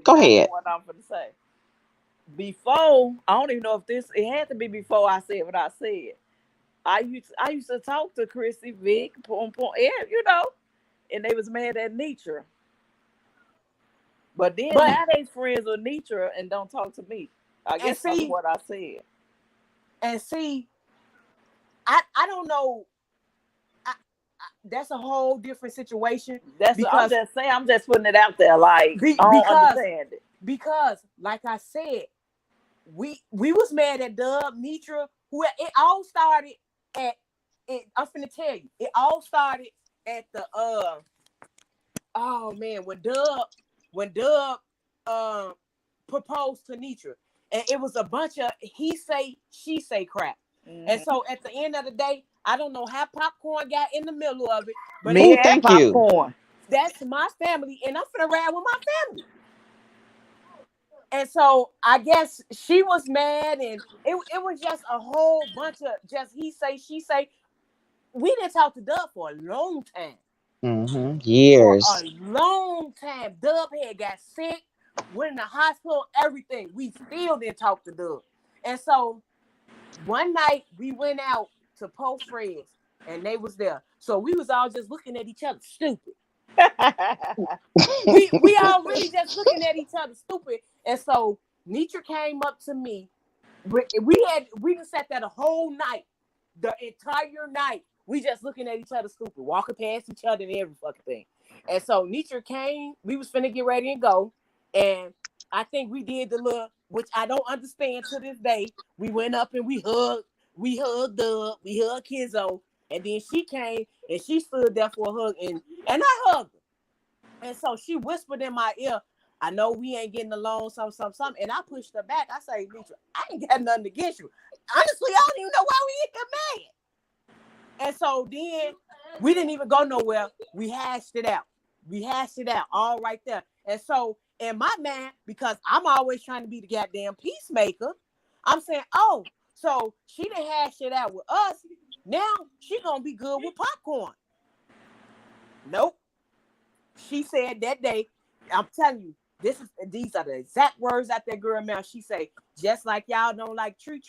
Go ahead. What I'm going to say. Before, I don't even know if it had to be before I said what I said. I used to talk to Chrissy, Vic, and you know, and they was mad at Nitra. But now they friends with Nitra and don't talk to me. I guess that's what I said. And see, I don't know. That's a whole different situation. I'm just saying. I'm just putting it out there. Like I don't understand it. Because, like I said, we was mad at Dub, Nitra. It all started at. I'm finna tell you. It all started at the oh man, when Dub proposed to Nitra, and it was a bunch of he say she say crap. Mm-hmm. And so at the end of the day, I don't know how Popcorn got in the middle of it, but thank Popcorn. You. That's my family, and I'm finna ride with my family. And so I guess she was mad, and it was just a whole bunch of just he say she say. We didn't talk to Dub for a long time. Mm-hmm. Years. For a long time. Dub had got sick, went in the hospital, everything. We still didn't talk to Dub. And so one night we went out to Post Fred's and they was there. So we was all just looking at each other stupid. we all really just looking at each other stupid. And so Nitra came up to me. We just sat there the whole night, the entire night. We just looking at each other stupid, walking past each other and every fucking thing. And so Nitra came, we was finna get ready and go. And I think we did the little, which I don't understand to this day. We went up and we hugged we hugged up, we hugged Kizzo, and then she came and she stood there for a hug, and I hugged her. And so she whispered in my ear, I know we ain't getting along, something. And I pushed her back. I say, Mitra, I ain't got nothing against you. Honestly, I don't even know why we get mad. And so then we didn't even go nowhere. We hashed it out all right there. And so in my mind, because I'm always trying to be the goddamn peacemaker, I'm saying, oh, so she didn't hash it out with us. Now she gonna be good with popcorn. Nope. She said that day, I'm telling you, these are the exact words out that girl mouth. She say, just like y'all don't like tree,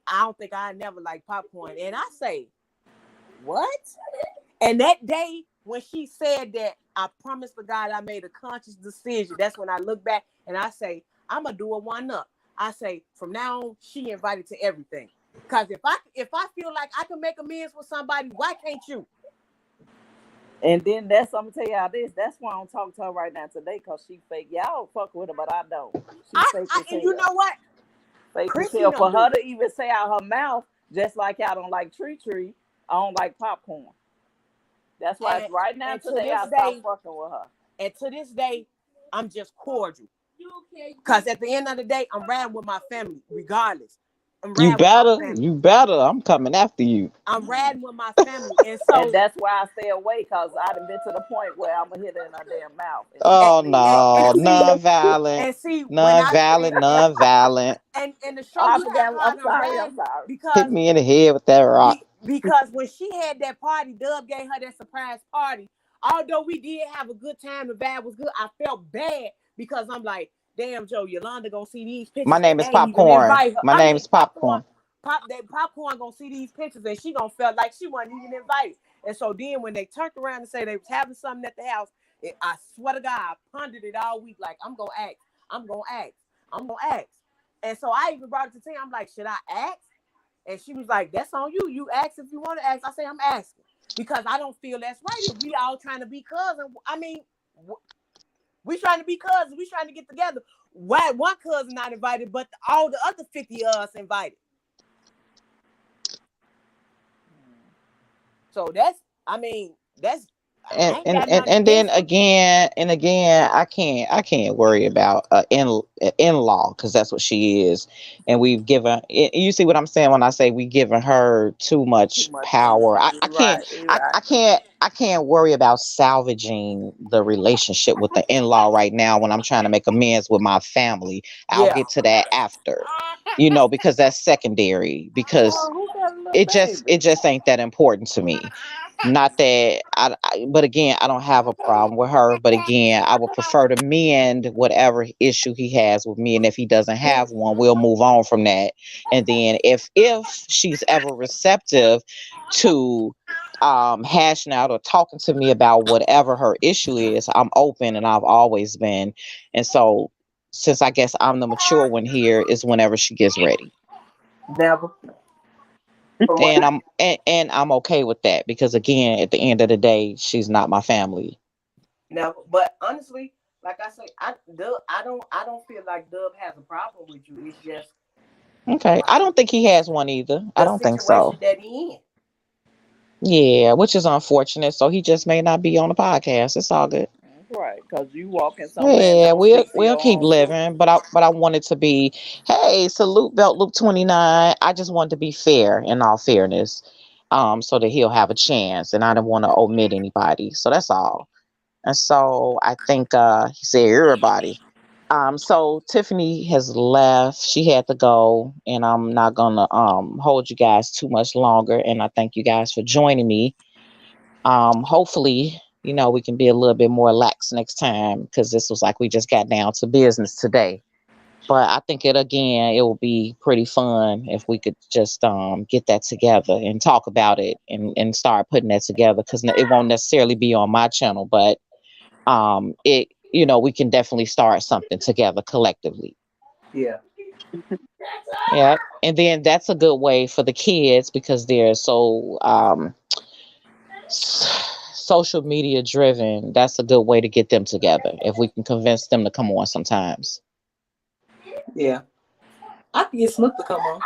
I don't think I never like popcorn. And I say, what? And that day when she said that, I promised to God I made a conscious decision. That's when I look back and I say, I'm gonna do a 1-up. I say, from now on, she invited to everything. Because if I feel like I can make amends with somebody, why can't you? And then I'm gonna tell y'all this. That's why I don't talk to her right now today, because she fake. Y'all fuck with her, but I don't. And you know what? Fake as hell. For her to even say out her mouth, just like y'all don't like tree, I don't like popcorn. That's why right now today I stopped fucking with her. And to this day, I'm just cordial. Because at the end of the day, I'm riding with my family, regardless. You better. I'm coming after you. I'm riding with my family. And that's why I stay away, because I done been to the point where I'm going to hit her in her damn mouth. Oh, no. Non-violent. And see, non-violent. And the show I'm sorry. Because hit me in the head with that rock. Because when she had that party, Dub gave her that surprise party. Although we did have a good time, the vibe was good, I felt bad because I'm like, damn, Joe, Yolanda gonna see these pictures. My name is Popcorn. Popcorn. Popcorn gonna see these pictures and she gonna feel like she wasn't even invited. And so then when they turned around and say they was having something at the house, I swear to God, I pondered it all week. Like, I'm gonna ask. And so I even brought it to Tim. I'm like, should I ask? And she was like, that's on you. You ask if you want to ask. I say, I'm asking. Because I don't feel that's right. If we all trying to be cousins, I mean, we trying to be cousins. We trying to get together. Why one cousin not invited, but all the other 50 of us invited? So that's. And then again, I can't worry about in-law, because that's what she is, and we've given. You see what I'm saying when I say we giving her too much power. I can't worry about salvaging the relationship with the in-law right now when I'm trying to make amends with my family. I'll get to that after, because that's secondary. Because it just ain't that important to me. Not that but again, I don't have a problem with her. But again, I would prefer to mend whatever issue he has with me. And if he doesn't have one, we'll move on from that. And then if she's ever receptive to hashing out or talking to me about whatever her issue is, I'm open, and I've always been. And so since I guess I'm the mature one here, is whenever she gets ready. Never. And I'm okay with that, because again, at the end of the day, she's not my family. No, but honestly, like I say, I don't feel like Dub has a problem with you. It's just okay. I don't think he has one either. I don't think so. That he in. Yeah, which is unfortunate. So he just may not be on the podcast. It's all good. Right, because you walking somewhere. Yeah, we'll keep living, but I wanted to be, hey, salute Belt Loop 29. I just wanted to be fair, in all fairness, so that he'll have a chance, and I didn't want to omit anybody. So that's all. And so I think he said everybody. So Tiffany has left. She had to go, and I'm not gonna hold you guys too much longer. And I thank you guys for joining me. Hopefully, we can be a little bit more lax next time, because this was like we just got down to business today. But I think it will be pretty fun if we could just get that together and talk about it and start putting that together, because it won't necessarily be on my channel, but we can definitely start something together collectively. Yeah. Yeah. And then that's a good way for the kids, because they're so social media driven. That's a good way to get them together, if we can convince them to come on sometimes. Yeah. I can get Snoop to come on.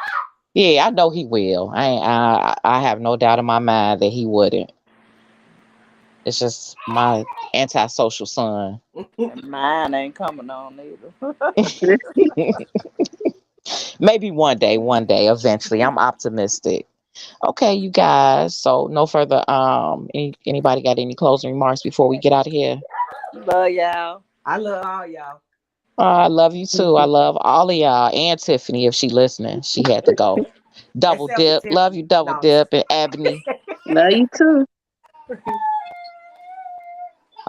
Yeah, I know he will. I have no doubt in my mind that he wouldn't. It's just my antisocial son. And mine ain't coming on either. Maybe one day, eventually. I'm optimistic. Okay, you guys. So no further anybody got any closing remarks before we get out of here? Love y'all. I love all y'all. I love you too. I love all of y'all and Tiffany if she listening. She had to go. Double Except for dip. Love you, Tiffany. double No. dip and Ebony. Love you too.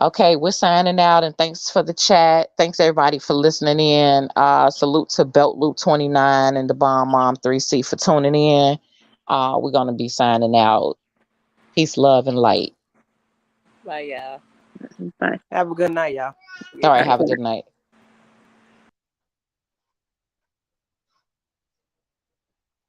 Okay, we're signing out and thanks for the chat. Thanks everybody for listening in. Salute to Belt Loop 29 and the Bomb Mom 3C for tuning in. We're gonna be signing out. Peace, love, and light. Bye, y'all. Bye. Have a good night, y'all. All right, have a good night.